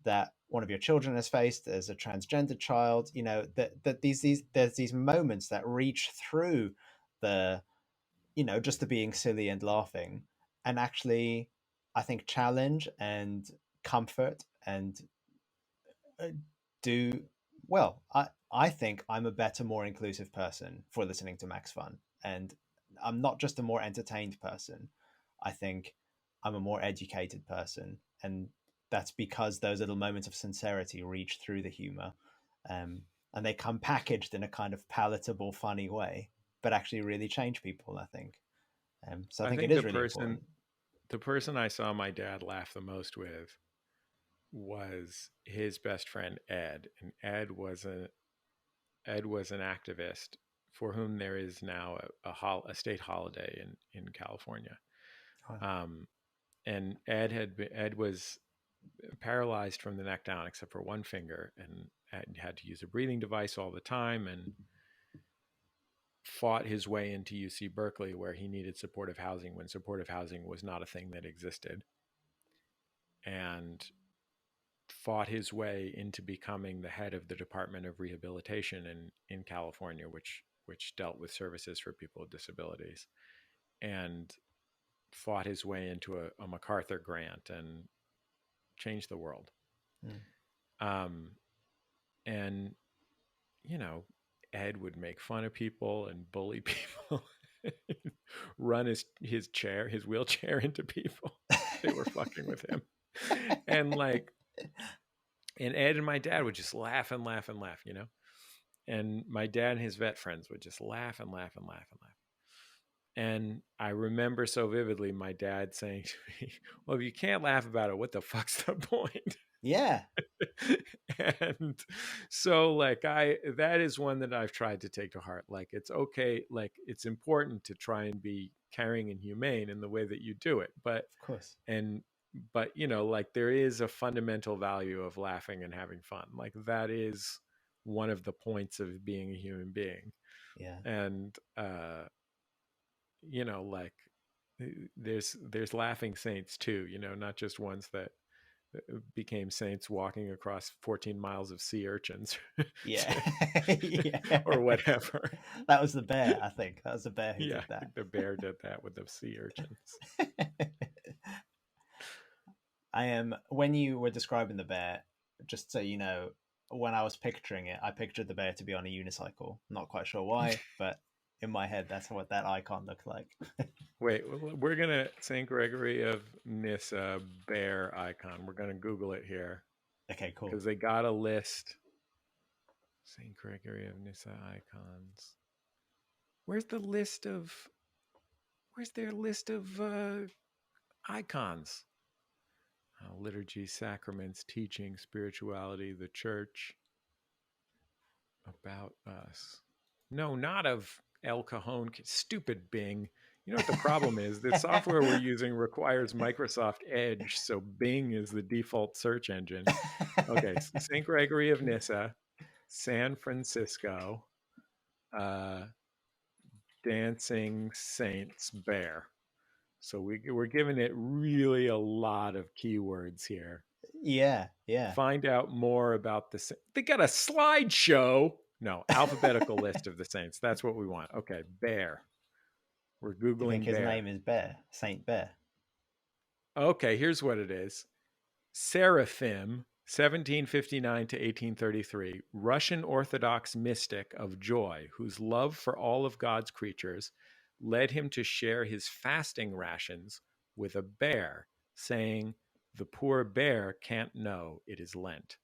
that one of your children has faced as a transgender child, that there's these moments that reach through the, just the being silly and laughing, and actually, I think, challenge and comfort and do well. I think I'm a better, more inclusive person for listening to Max Fun, and I'm not just a more entertained person. I think I'm a more educated person, and that's because those little moments of sincerity reach through the humor, and they come packaged in a kind of palatable, funny way, but actually really change people. I think. So I think it is really important. The person I saw my dad laugh the most with was his best friend Ed, and Ed was an activist for whom there is now a state holiday in California. Wow. And Ed was paralyzed from the neck down except for one finger, and had to use a breathing device all the time, and fought his way into UC Berkeley, where he needed supportive housing when supportive housing was not a thing that existed, and fought his way into becoming the head of the Department of Rehabilitation in California, which dealt with services for people with disabilities, and fought his way into a MacArthur grant and changed the world. And Ed would make fun of people and bully people, run his wheelchair into people. They were fucking with him. And Ed and my dad would just laugh and laugh and laugh, and my dad and his vet friends would just laugh and laugh and laugh and laugh. And I remember so vividly my dad saying to me, well, if you can't laugh about it, what the fuck's the point? Yeah. And so that is one that I've tried to take to heart. It's okay. It's important to try and be caring and humane in the way that you do it. But of course. But there is a fundamental value of laughing and having fun. That is one of the points of being a human being. Yeah. And, there's laughing saints too, not just ones that became saints walking across 14 miles of sea urchins. Yeah. Or whatever. That was the bear, I think. That was the bear who did that. I think the bear did that with the sea urchins. When you were describing the bear, just so you know, when I was picturing it, I pictured the bear to be on a unicycle. Not quite sure why, but in my head, that's what that icon looked like. Wait, we're going to St. Gregory of Nyssa bear icon. We're going to Google it here. Okay, cool. Because they got a list. St. Gregory of Nyssa icons. Where's their list of icons? Liturgy, sacraments, teaching, spirituality, the church. About us. No, not of El Cajon. Stupid Bing. You know what the problem is? The software we're using requires Microsoft Edge, so Bing is the default search engine. Okay, St. Gregory of Nyssa, San Francisco, Dancing Saints Bear. So we're giving it really a lot of keywords here. Yeah. Find out more about the... They got a slideshow. No, alphabetical list of the saints. That's what we want. Okay, Bear. We're Googling I think his Bear. name is Bear. Saint Bear. Okay, here's what it is. Seraphim, 1759 to 1833, Russian Orthodox mystic of joy, whose love for all of God's creatures led him to share his fasting rations with a bear, saying, "The poor bear can't know it is Lent."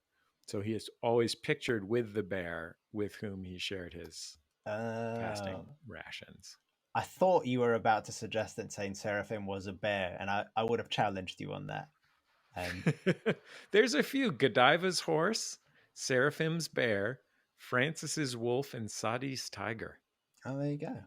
So he is always pictured with the bear with whom he shared his fasting rations. I thought you were about to suggest that Saint Seraphim was a bear, and I would have challenged you on that. There's a few: Godiva's horse, Seraphim's bear, Francis's wolf, and Sadi's tiger. Oh, there you go.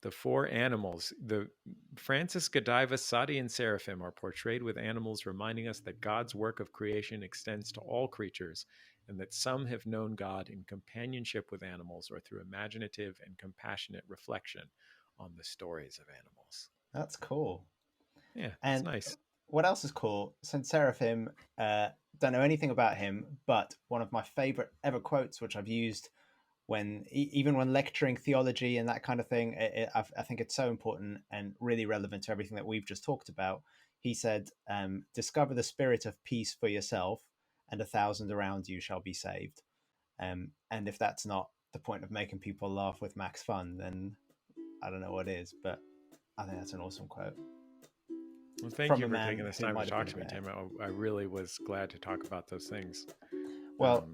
The four animals. The Francis, Godiva, Sadi, and Seraphim are portrayed with animals, reminding us that God's work of creation extends to all creatures, and that some have known God in companionship with animals or through imaginative and compassionate reflection on the stories of animals. That's cool. Yeah, and it's nice. What else is cool? Saint Seraphim, don't know anything about him, but one of my favorite ever quotes, which I've used even when lecturing theology and that kind of thing, I think it's so important and really relevant to everything that we've just talked about. He said, "Discover the spirit of peace for yourself, and 1,000 around you shall be saved." And if that's not the point of making people laugh with max fun, then I don't know what is. But I think that's an awesome quote. Well, thank you for taking this time to talk to me, Tim. I really was glad to talk about those things. Well,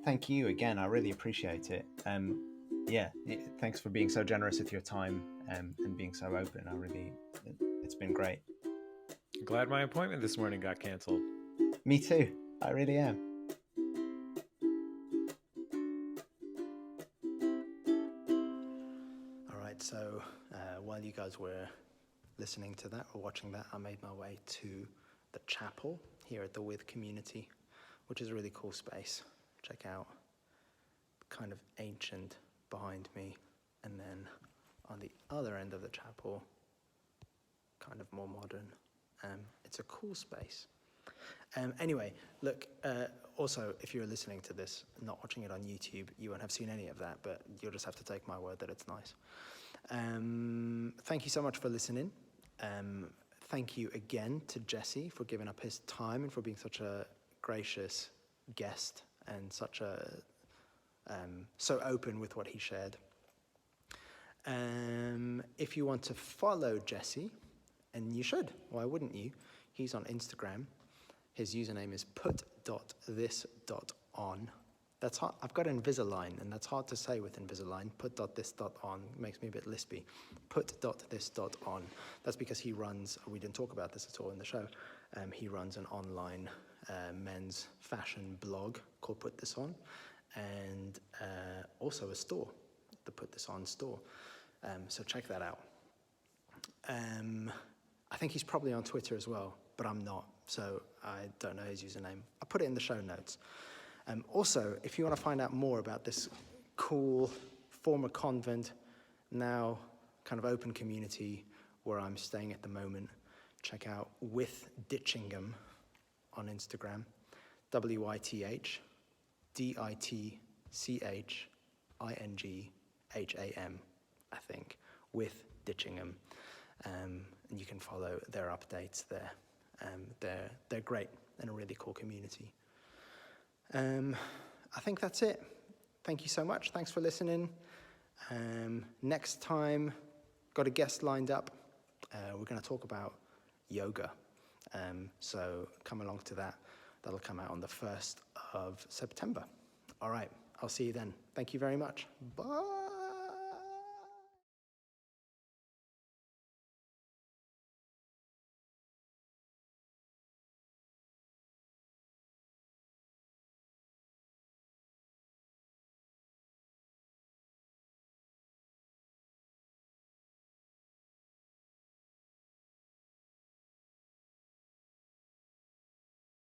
thank you again. I really appreciate it. Thanks for being so generous with your time and being so open. It's been great. I'm glad my appointment this morning got canceled. Me too. I really am. All right, so while you guys were listening to that or watching that, I made my way to the chapel here at the With community, which is a really cool space. Check out kind of ancient behind me, and then on the other end of the chapel, kind of more modern. It's a cool space. Anyway, look, also, if you're listening to this, not watching it on YouTube, you won't have seen any of that, but you'll just have to take my word that it's nice. Thank you so much for listening. Thank you again to Jesse for giving up his time and for being such a gracious guest and such so open with what he shared. If you want to follow Jesse, and you should, why wouldn't you? He's on Instagram. His username is put.this.on. That's hard. I've got Invisalign, and that's hard to say with Invisalign. Put.this.on makes me a bit lispy. Put.this.on. That's because he runs, we didn't talk about this at all in the show, he runs an online men's fashion blog called Put This On, and also a store, the Put This On store. So check that out. I think he's probably on Twitter as well, but I'm not, so I don't know his username. I'll put it in the show notes. Also, if you want to find out more about this cool former convent, now kind of open community where I'm staying at the moment, check out With Ditchingham on Instagram, WYTHDITCHINGHAM, I think, With Ditchingham. And you can follow their updates there. They're great and a really cool community. I think that's it. Thank you so much. Thanks for listening. Next time, got a guest lined up. We're going to talk about yoga. So come along to that. That'll come out on the 1st of September. All right. I'll see you then. Thank you very much. Bye.